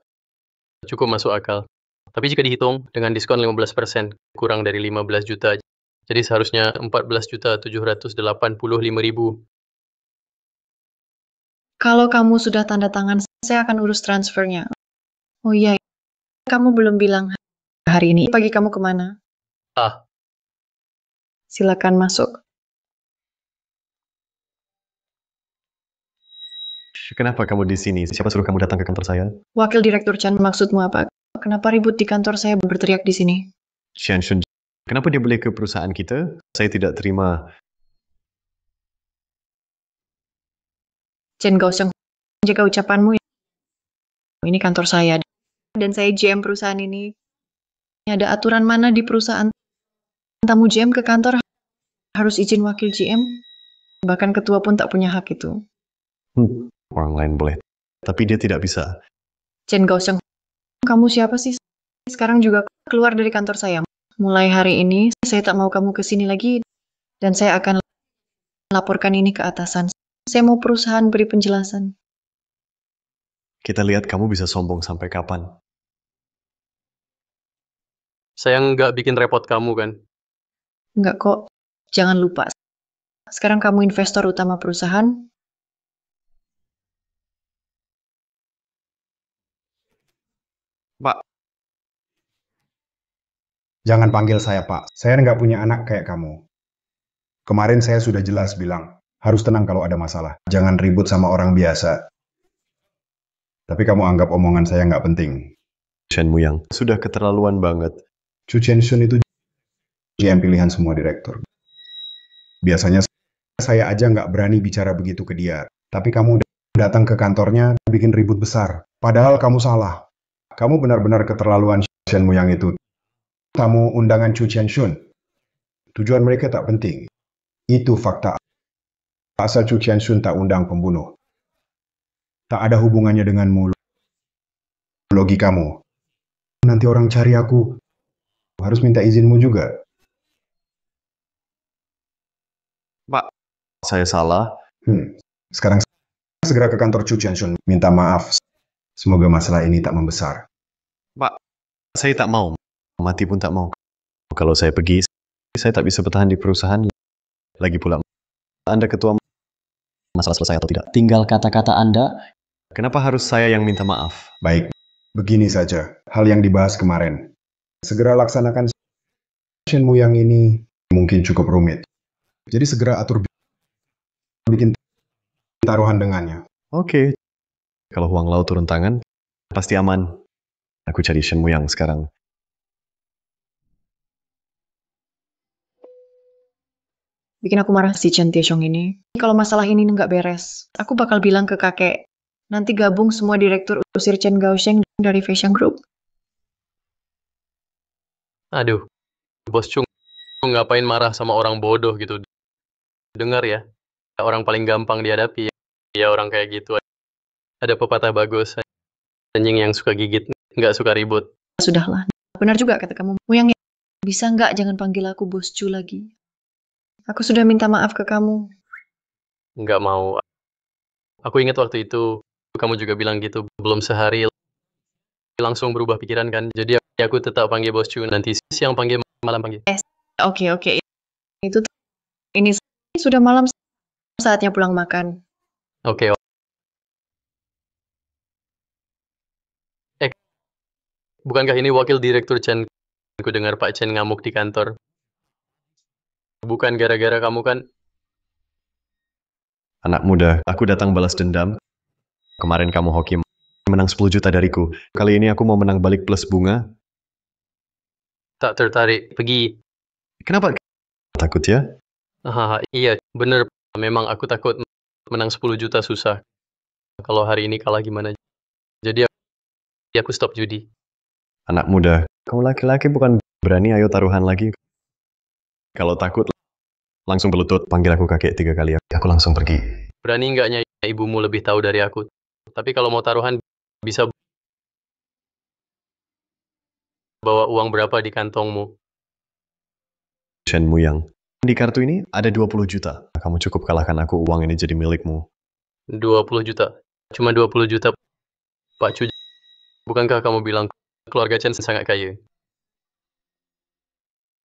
Cukup masuk akal. Tapi jika dihitung dengan diskon 15%, kurang dari 15 juta. Jadi seharusnya 14.785.000. Kalau kamu sudah tanda tangan, saya akan urus transfernya. Oh iya, kamu belum bilang hari ini. Pagi kamu kemana? Ah, Silakan masuk. Kenapa kamu di sini? Siapa suruh kamu datang ke kantor saya? Wakil Direktur Chan, maksudmu apa? Kenapa ribut di kantor saya berteriak di sini? Xian Shun, kenapa dia boleh ke perusahaan kita? Saya tidak terima. Chen Gaosheng, jaga ucapanmu. Ini kantor saya, dan saya GM perusahaan ini. Ada aturan mana di perusahaan tamu GM ke kantor harus izin wakil GM? Bahkan ketua pun tak punya hak itu. Orang lain boleh, tapi dia tidak bisa. Chen Gaosheng, kamu siapa sih? Sekarang juga keluar dari kantor saya. Mulai hari ini, saya tak mau kamu ke sini lagi, dan saya akan laporkan ini ke atasan. Saya mau perusahaan beri penjelasan. Kita lihat kamu bisa sombong sampai kapan. saya nggak bikin repot kamu kan? Enggak kok, jangan lupa. Sekarang kamu investor utama perusahaan. Pak, Jangan panggil saya Pak. Saya nggak punya anak kayak kamu. Kemarin saya sudah jelas bilang, harus tenang kalau ada masalah. Jangan ribut sama orang biasa. Tapi kamu anggap omongan saya nggak penting. Shen Muyang, sudah keterlaluan banget. Chu Chen-shun itu GM pilihan semua direktur. Biasanya saya aja nggak berani bicara begitu ke dia. Tapi kamu datang ke kantornya, bikin ribut besar. Padahal kamu salah. Kamu benar-benar keterlaluan Shen Muyang itu. Tamu undangan Chu Chen-shun. Tujuan mereka tak penting. Itu fakta. Asal Chu Chen-shun tak undang pembunuh. Tak ada hubungannya denganmu. Logikamu. Nanti orang cari aku. Harus minta izinmu juga. Pak, saya salah. Sekarang segera ke kantor Chu Chen-shun. Minta maaf. Semoga masalah ini tak membesar. Pak, saya tak mau. Mati pun tak mau. Kalau saya pergi, saya tak bisa bertahan di perusahaan. Lagi pula, Anda ketua, masalah selesai atau tidak? Tinggal kata-kata Anda. Kenapa harus saya yang minta maaf? Baik, begini saja. Hal yang dibahas kemarin. Segera laksanakan Shen Muyang ini mungkin cukup rumit. Jadi segera atur bikin taruhan dengannya. Oke. Kalau Huang Lao turun tangan, pasti aman. Aku cari Shen Muyang sekarang. Bikin aku marah si Chen Tieshong ini. Kalau masalah ini nggak beres, aku bakal bilang ke kakek. Nanti gabung semua direktur usir Chen Gaosheng dari Fashion Group. Aduh, Bos Chung, ngapain marah sama orang bodoh gitu? Dengar ya, orang paling gampang dihadapi ya orang kayak gitu. Ada pepatah bagus, anjing yang suka gigit, nggak suka ribut. Sudahlah, benar juga kata kamu. Muyang, bisa nggak jangan panggil aku Bos Chu lagi? Aku sudah minta maaf ke kamu. Nggak mau. Aku ingat waktu itu, kamu juga bilang gitu, belum sehari langsung berubah pikiran kan. Jadi aku tetap panggil Bos Chu, nanti siang panggil malam panggil. Oke. Itu ini sudah malam, saatnya pulang makan. Oke. Bukankah ini wakil direktur Chen? Aku dengar Pak Chen ngamuk di kantor. Bukan gara-gara kamu kan? Anak muda, aku datang balas dendam. Kemarin kamu hoki menang 10 juta dariku. Kali ini aku mau menang balik plus bunga. Tak tertarik. Pergi. Kenapa? Takut ya? Iya, bener. Memang aku takut menang 10 juta susah. Kalau hari ini kalah gimana? Jadi aku stop judi. Anak muda, kamu laki-laki bukan berani, ayo taruhan lagi. Kalau takut, langsung berlutut, panggil aku kakek 3 kali. Aku langsung pergi. Berani enggaknya ibumu lebih tahu dari aku. Tapi kalau mau taruhan, bisa bawa uang berapa di kantongmu? Chen Muyang. Di kartu ini ada 20 juta. Kamu cukup kalahkan aku, uang ini jadi milikmu. 20 juta. Cuma 20 juta, Pak Cu. Bukankah kamu bilang keluarga Chen sangat kaya?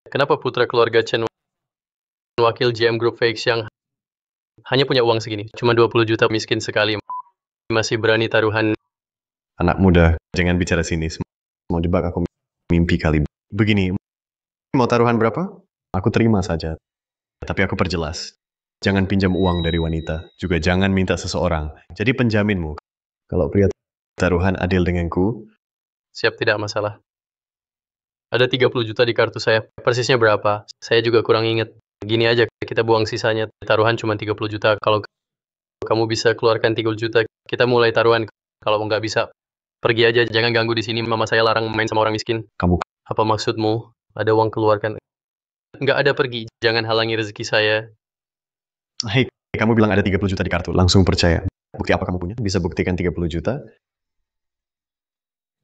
Kenapa putra keluarga Chen, wakil GM Group Fakes yang hanya punya uang segini? Cuma 20 juta, miskin sekali. Masih berani taruhan. Anak muda, jangan bicara sinis. Mau jebak aku mimpi kali. Begini, mau taruhan berapa? Aku terima saja. Tapi aku perjelas. Jangan pinjam uang dari wanita. Juga jangan minta seseorang. Jadi penjaminmu. Kalau pria taruhan adil denganku. Siap, tidak masalah. Ada 30 juta di kartu saya. Persisnya berapa? Saya juga kurang ingat. Gini aja, kita buang sisanya. Taruhan cuma 30 juta. Kalau kamu bisa keluarkan 30 juta, kita mulai taruhan. Kalau nggak bisa, pergi aja. Jangan ganggu di sini. Mama saya larang main sama orang miskin. Kamu. Apa maksudmu? Ada uang keluarkan. Nggak ada, pergi. Jangan halangi rezeki saya. Hei, kamu bilang ada 30 juta di kartu. Langsung percaya. Bukti apa kamu punya? Bisa buktikan 30 juta?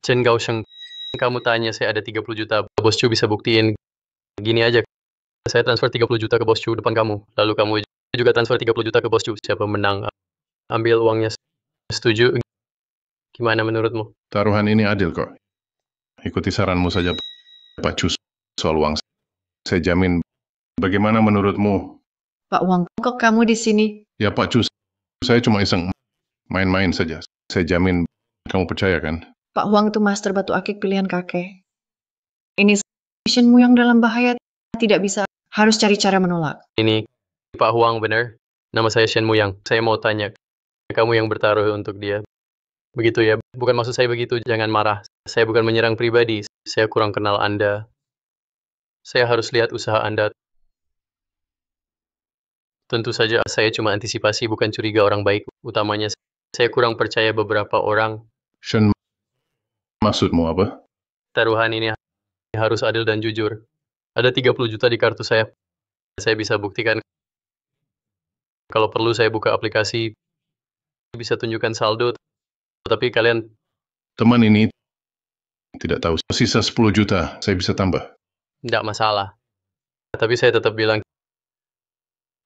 Chen Gaosheng, kamu tanya saya ada 30 juta. Bos Chu bisa buktiin. Gini aja. Saya transfer 30 juta ke Bos Chu depan kamu. Lalu kamu juga transfer 30 juta ke Bos Chu. Siapa menang? Ambil uangnya. Setuju? Gimana menurutmu? Taruhan ini adil kok. Ikuti saranmu saja, Pak Cu, soal uang. Saya jamin. Bagaimana menurutmu? Pak Wang, kok kamu di sini? Ya Pak Cu, saya cuma iseng main-main saja. Saya jamin kamu percaya kan? Pak Wang itu master batu akik pilihan kakek. Ini missionmu yang dalam bahaya, tidak bisa, harus cari cara menolak. Ini Pak Huang, benar? Nama saya Shen Muyang. Saya mau tanya, kamu yang bertaruh untuk dia. Begitu ya? Bukan maksud saya begitu, jangan marah. Saya bukan menyerang pribadi, saya kurang kenal Anda. Saya harus lihat usaha Anda. Tentu saja saya cuma antisipasi, bukan curiga orang baik. Utamanya, saya kurang percaya beberapa orang. Shen, maksudmu apa? Taruhan ini harus adil dan jujur. Ada 30 juta di kartu saya. Saya bisa buktikan. Kalau perlu saya buka aplikasi, bisa tunjukkan saldo. Tapi kalian... Teman ini tidak tahu. Sisa 10 juta, saya bisa tambah. Tidak masalah. Tapi saya tetap bilang,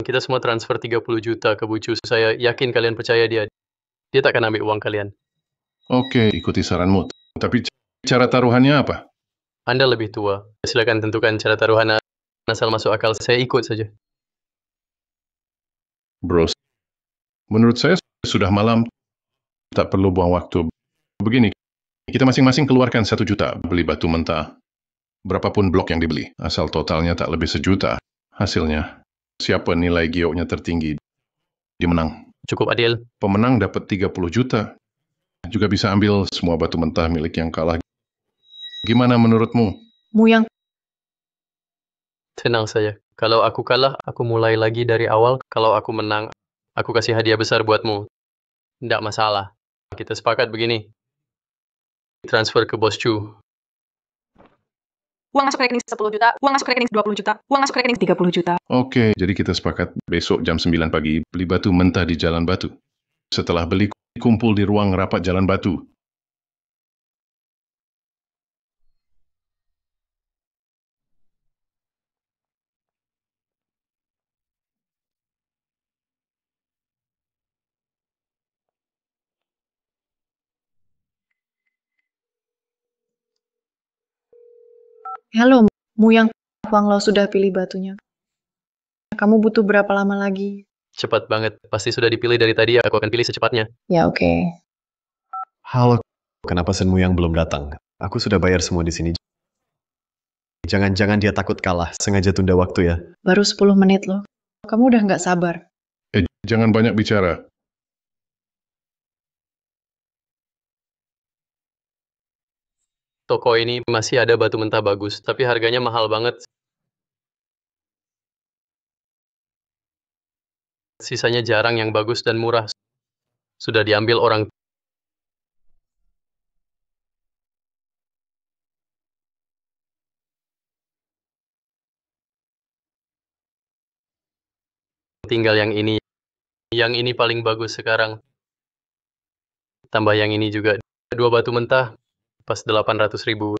kita semua transfer 30 juta ke Bu Chu. Saya yakin kalian percaya dia. Dia tak akan ambil uang kalian. Oke, ikuti saranmu. Tapi cara taruhannya apa? Anda lebih tua. Silakan tentukan cara taruhan asal masuk akal. Saya ikut saja. Bros, menurut saya sudah malam. Tak perlu buang waktu. Begini, kita masing-masing keluarkan 1 juta beli batu mentah. Berapapun blok yang dibeli, asal totalnya tak lebih 1 juta. Hasilnya, siapa nilai gioknya tertinggi, dia menang. Cukup adil. Pemenang dapat 30 juta. Juga bisa ambil semua batu mentah milik yang kalah. Gimana menurutmu? Muyang. Tenang saja. Kalau aku kalah, aku mulai lagi dari awal. Kalau aku menang, aku kasih hadiah besar buatmu. Tidak masalah. Kita sepakat begini. Transfer ke Bos Chu. Uang masuk rekening 10 juta, uang masuk rekening 20 juta, uang masuk rekening 30 juta. Oke, jadi kita sepakat besok jam 9 pagi beli batu mentah di Jalan Batu. Setelah beli, kumpul di ruang rapat Jalan Batu. Halo, Muyang. Huang Lao sudah pilih batunya. Kamu butuh berapa lama lagi? Cepat banget. Pasti sudah dipilih dari tadi, aku akan pilih secepatnya. Ya, oke. Halo, kenapa Shen Muyang belum datang? Aku sudah bayar semua di sini. Jangan-jangan dia takut kalah, sengaja tunda waktu ya. Baru 10 menit loh. Kamu udah nggak sabar. Jangan banyak bicara. Toko ini masih ada batu mentah bagus, tapi harganya mahal banget. Sisanya jarang yang bagus dan murah. Sudah diambil orang. Tinggal yang ini. Yang ini paling bagus sekarang. Tambah yang ini juga. 2 batu mentah, pas 800.000.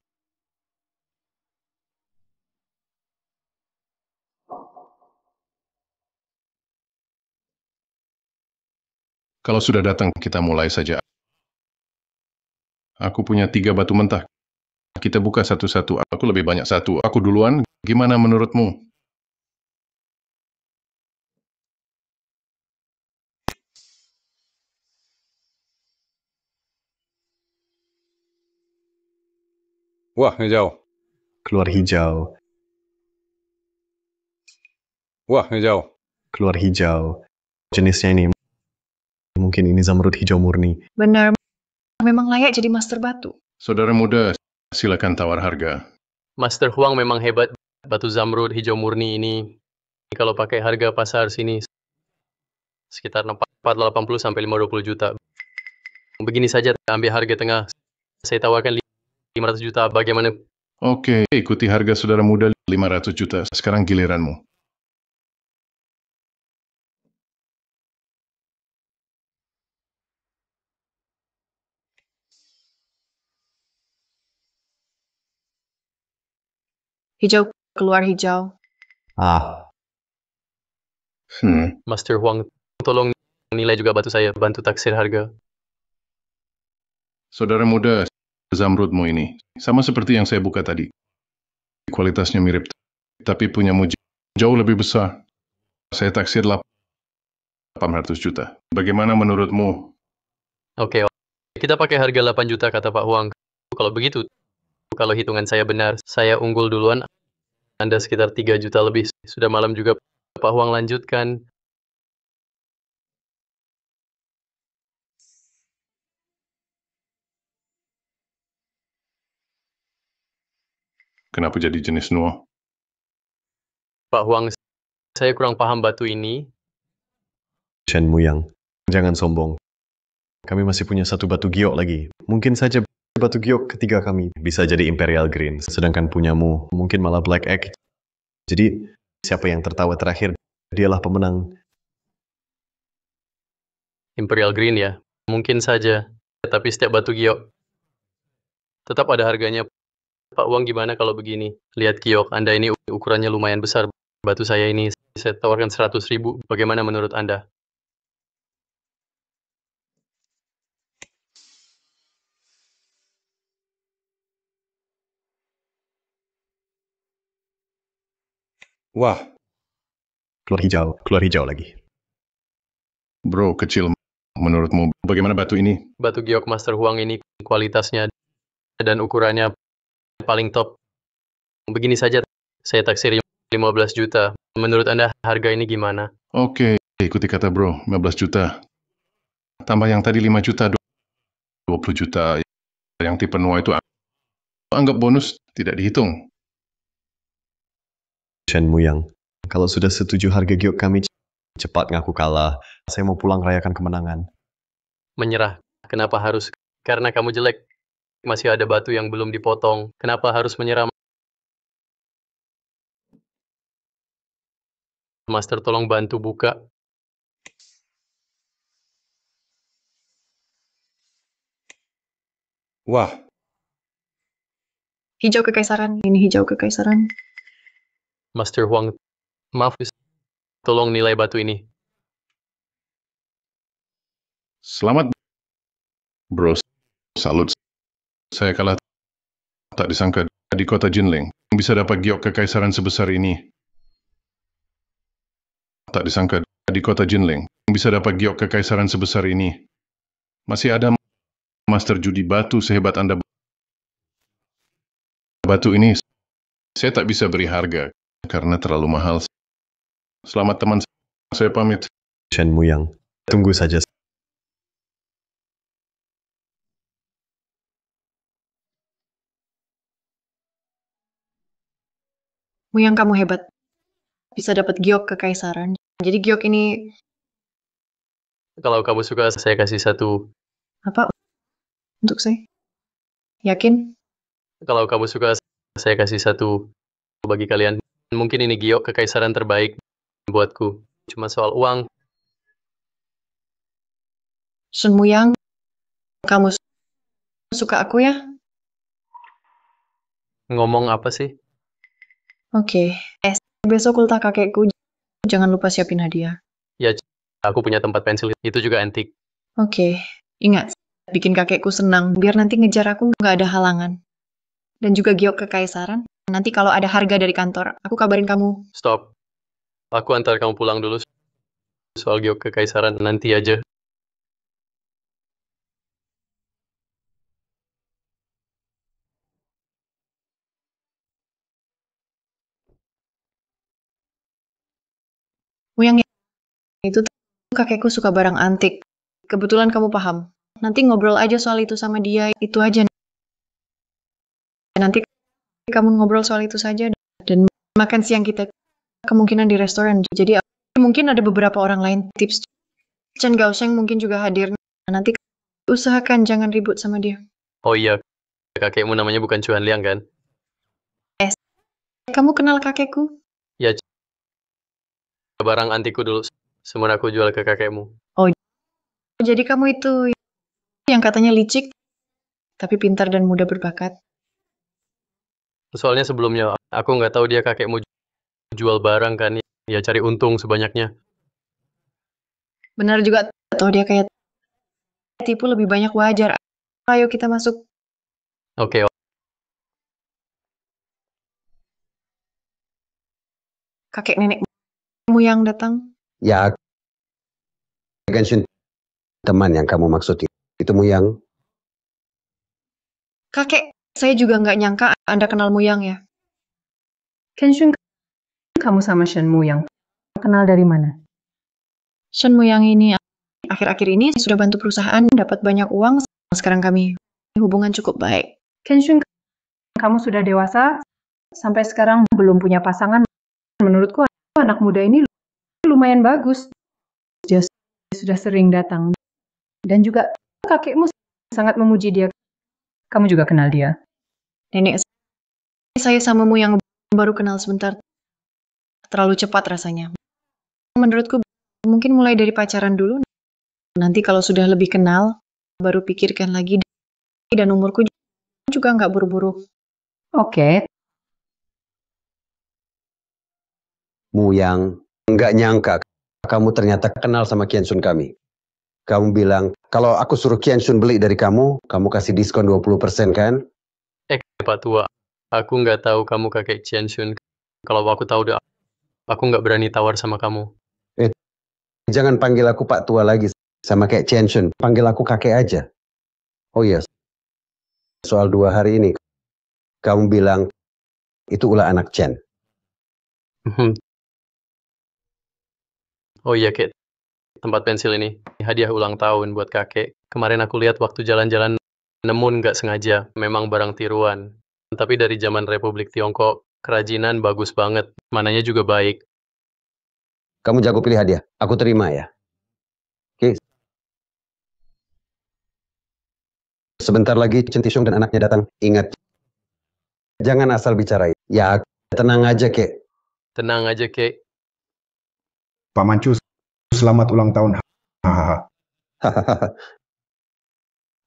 Kalau sudah datang, kita mulai saja. Aku punya 3 batu mentah. Kita buka satu-satu. Aku lebih banyak satu. Aku duluan. Gimana menurutmu? Wah, hijau. Keluar hijau. Wah, hijau. Keluar hijau. Jenisnya ini, mungkin ini zamrud hijau murni. Benar, memang layak jadi master batu. Saudara muda, silakan tawar harga. Master Huang memang hebat. Batu zamrud hijau murni ini, kalau pakai harga pasar sini, sekitar 480 sampai 520 juta. Begini saja, ambil harga tengah. Saya tawarkan 500 juta, bagaimana? Oke, ikuti harga saudara muda 500 juta. Sekarang giliranmu. Hijau keluar hijau. Master Huang, tolong nilai juga batu saya, bantu taksir harga. Saudara muda, zamrudmu ini sama seperti yang saya buka tadi. Kualitasnya mirip, tapi punyamu jauh lebih besar. Saya taksir 800 juta. Bagaimana menurutmu? Oke, kita pakai harga 8 juta kata Pak Huang. Kalau begitu, kalau hitungan saya benar, saya unggul duluan. Anda sekitar 3 juta lebih. Sudah malam juga, Pak Huang lanjutkan. Kenapa jadi jenis nuo? Pak Huang, saya kurang paham batu ini. Shen Muyang, jangan sombong. Kami masih punya satu batu giok lagi. Mungkin saja batu giok ketiga kami bisa jadi Imperial Green, sedangkan punyamu mungkin malah Black Egg. Jadi, siapa yang tertawa terakhir, dialah pemenang. Imperial Green ya, mungkin saja. Tapi setiap batu giok tetap ada harganya. Pak Huang gimana kalau begini? Lihat giok, Anda ini ukurannya lumayan besar. Batu saya ini, saya tawarkan 100.000. Bagaimana menurut Anda? Wah. Keluar hijau lagi. Bro, kecil. Menurutmu, bagaimana batu ini? Batu giok Master Huang ini kualitasnya dan ukurannya paling top. Begini saja, saya taksir 15 juta. Menurut Anda, harga ini gimana? Oke, ikuti kata bro, 15 juta. Tambah yang tadi 5 juta, 20 juta. Yang tipe nuo itu anggap bonus, tidak dihitung. Shen Muyang, kalau sudah setuju harga giok kami, cepat ngaku kalah. Saya mau pulang rayakan kemenangan. Menyerah. Kenapa harus? Karena kamu jelek. Masih ada batu yang belum dipotong. Kenapa harus menyerah? Master, tolong bantu buka. Wah. Hijau kekaisaran. Ini hijau kekaisaran. Master Huang, maaf, tolong nilai batu ini. Selamat, bro. Salut. Saya kalah tak disangka di kota Jinling bisa dapat giok kekaisaran sebesar ini. Tak disangka di kota Jinling bisa dapat giok kekaisaran sebesar ini. Masih ada master judi batu sehebat Anda. Batu ini saya tak bisa beri harga karena terlalu mahal. Selamat teman, saya pamit. Shen Muyang, tunggu saja. Muyang, kamu hebat. Bisa dapat giok kekaisaran. Jadi giok ini Kalau kamu suka, saya kasih satu. apa untuk saya? Yakin? Kalau kamu suka, saya kasih satu bagi kalian. Mungkin ini giok kekaisaran terbaik buatku. Cuma soal uang. Shen Muyang, kamu suka aku ya? Ngomong apa sih? Oke. Besok ultah kakekku. Jangan lupa siapin hadiah. Ya, aku punya tempat pensil. Itu juga antik. Oke. Ingat, bikin kakekku senang. Biar nanti ngejar aku nggak ada halangan. Dan juga giok kekaisaran. Nanti kalau ada harga dari kantor, aku kabarin kamu. Stop. Aku antar kamu pulang dulu. Soal giok kekaisaran nanti aja. Muyang, itu kakekku suka barang antik. Kebetulan kamu paham. Nanti ngobrol aja soal itu sama dia. Itu aja. Nanti kamu ngobrol soal itu saja. Dan makan siang kita kemungkinan di restoran. Jadi mungkin ada beberapa orang lain tips. Chen Gaosheng mungkin juga hadir. Nanti usahakan jangan ribut sama dia. Oh iya, kakekmu namanya bukan Chuan Liang kan? Kamu kenal kakekku? Ya, barang antikku dulu. Semua aku jual ke kakekmu. Oh, jadi kamu itu yang katanya licik, tapi pintar dan mudah berbakat. Soalnya sebelumnya, aku nggak tahu dia kakekmu jual barang kan. Ya cari untung sebanyaknya. Benar juga, atau dia kayak tipu lebih banyak wajar. Ayo kita masuk. Oke. Kakek nenekmu yang datang. Ya, Genshin teman yang kamu maksud itu Muyang. Kakek, saya juga nggak nyangka Anda kenal Muyang ya. Kenshin, kamu sama Shen Muyang kenal dari mana? Shen Muyang ini akhir-akhir ini sudah bantu perusahaan dapat banyak uang. Sekarang kami hubungan cukup baik. Kenshin, kamu sudah dewasa, sampai sekarang belum punya pasangan. Menurutku anak muda ini lumayan bagus. Dia sudah sering datang. Dan juga kakekmu sangat memuji dia. Kamu juga kenal dia. Nenek saya sama Muyang baru kenal sebentar. Terlalu cepat rasanya. Menurutku mungkin mulai dari pacaran dulu. Nanti kalau sudah lebih kenal, baru pikirkan lagi. Dan umurku juga nggak buru-buru. Oke. Muyang, nggak nyangka kamu ternyata kenal sama Qianxun kami. Kamu bilang, kalau aku suruh Qianxun beli dari kamu, kamu kasih diskon 20% kan? Pak Tua, aku nggak tahu kamu kakek Qianxun. Kalau aku tahu, aku nggak berani tawar sama kamu. Jangan panggil aku Pak Tua lagi sama kayak Qianxun. Panggil aku kakek aja. Oh iya, soal 2 hari ini, kamu bilang itu ulah anak Chen. Oh iya, Kek. Tempat pensil ini. Hadiah ulang tahun buat kakek. Kemarin aku lihat waktu jalan-jalan, nemun nggak sengaja. Memang barang tiruan. Tapi dari zaman Republik Tiongkok, kerajinan bagus banget. Mananya juga baik. Kamu jago pilih hadiah. Aku terima ya. Oke. Sebentar lagi Chen Tishong dan anaknya datang. Ingat, jangan asal bicara. Ya, tenang aja, Kek. Tenang aja, Kek. Pak Mancu, selamat ulang tahun. Hahaha.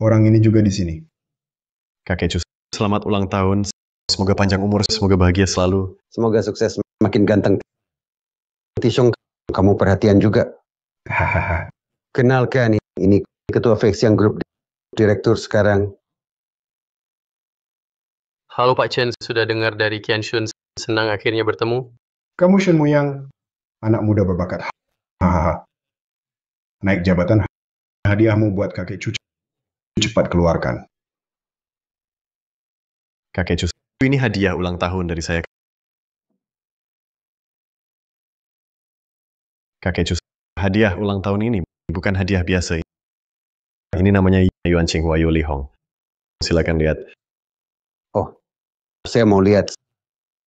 Orang ini juga di sini. Kakek Cus, selamat ulang tahun. Semoga panjang umur, semoga bahagia selalu. Semoga sukses, makin ganteng. Tishong, kamu perhatian juga. Hahaha. Kenalkan, ini ketua Fexiang Group, direktur sekarang. Halo Pak Chen, sudah dengar dari Qian Shun, senang akhirnya bertemu. Kamu Shen Muyang, anak muda berbakat. Hahaha. Naik jabatan, hadiahmu buat kakek cucu cepat keluarkan. Kakek Cu, ini hadiah ulang tahun dari saya. Kakek Cu, hadiah ulang tahun ini bukan hadiah biasa. Ini namanya Yuan Qinghua Yu Li Hong. Silakan lihat. Oh, saya mau lihat.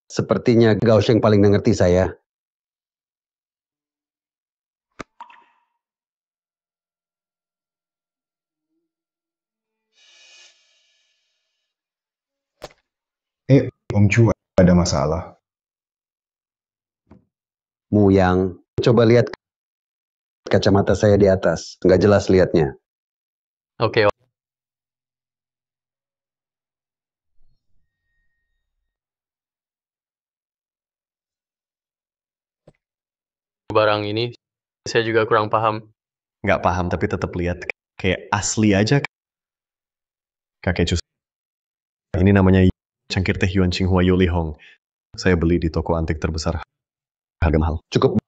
Sepertinya Gao Sheng paling mengerti saya. Om Chu, ada masalah. Muyang, coba lihat kacamata saya di atas. Nggak jelas lihatnya. Oke. Barang ini, saya juga kurang paham. Nggak paham tapi tetap lihat. Kayak asli aja. Kakek Cu, ini namanya cangkir teh Yuan Qinghua Yu Li Hong. Saya beli di toko antik terbesar. Harga mahal. Cukup.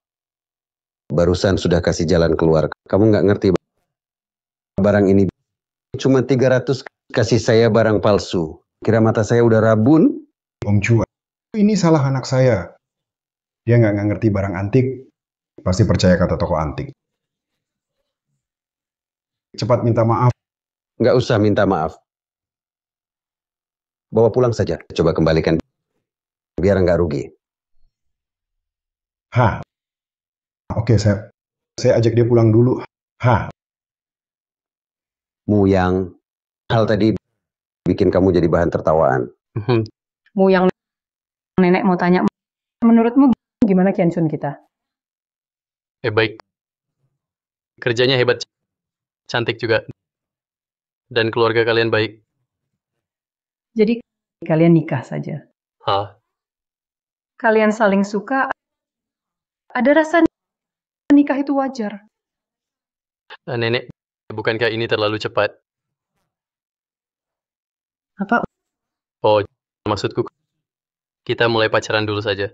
Barusan sudah kasih jalan keluar. Kamu nggak ngerti. Barang ini cuma 300, kasih saya barang palsu. Kira mata saya udah rabun? Om Chu, ini salah anak saya. Dia nggak ngerti barang antik. Pasti percaya kata toko antik. Cepat minta maaf. Nggak usah minta maaf. Bawa pulang saja. Coba kembalikan. Biar nggak rugi. Oke, saya ajak dia pulang dulu. Muyang, hal tadi bikin kamu jadi bahan tertawaan. Muyang, nenek mau tanya, menurutmu gimana Qian Shun kita? Baik. Kerjanya hebat, cantik juga. Dan keluarga kalian baik. Jadi kalian nikah saja. Kalian saling suka, ada rasa nikah itu wajar. Nenek, bukankah ini terlalu cepat? Apa? Oh, maksudku, kita mulai pacaran dulu saja.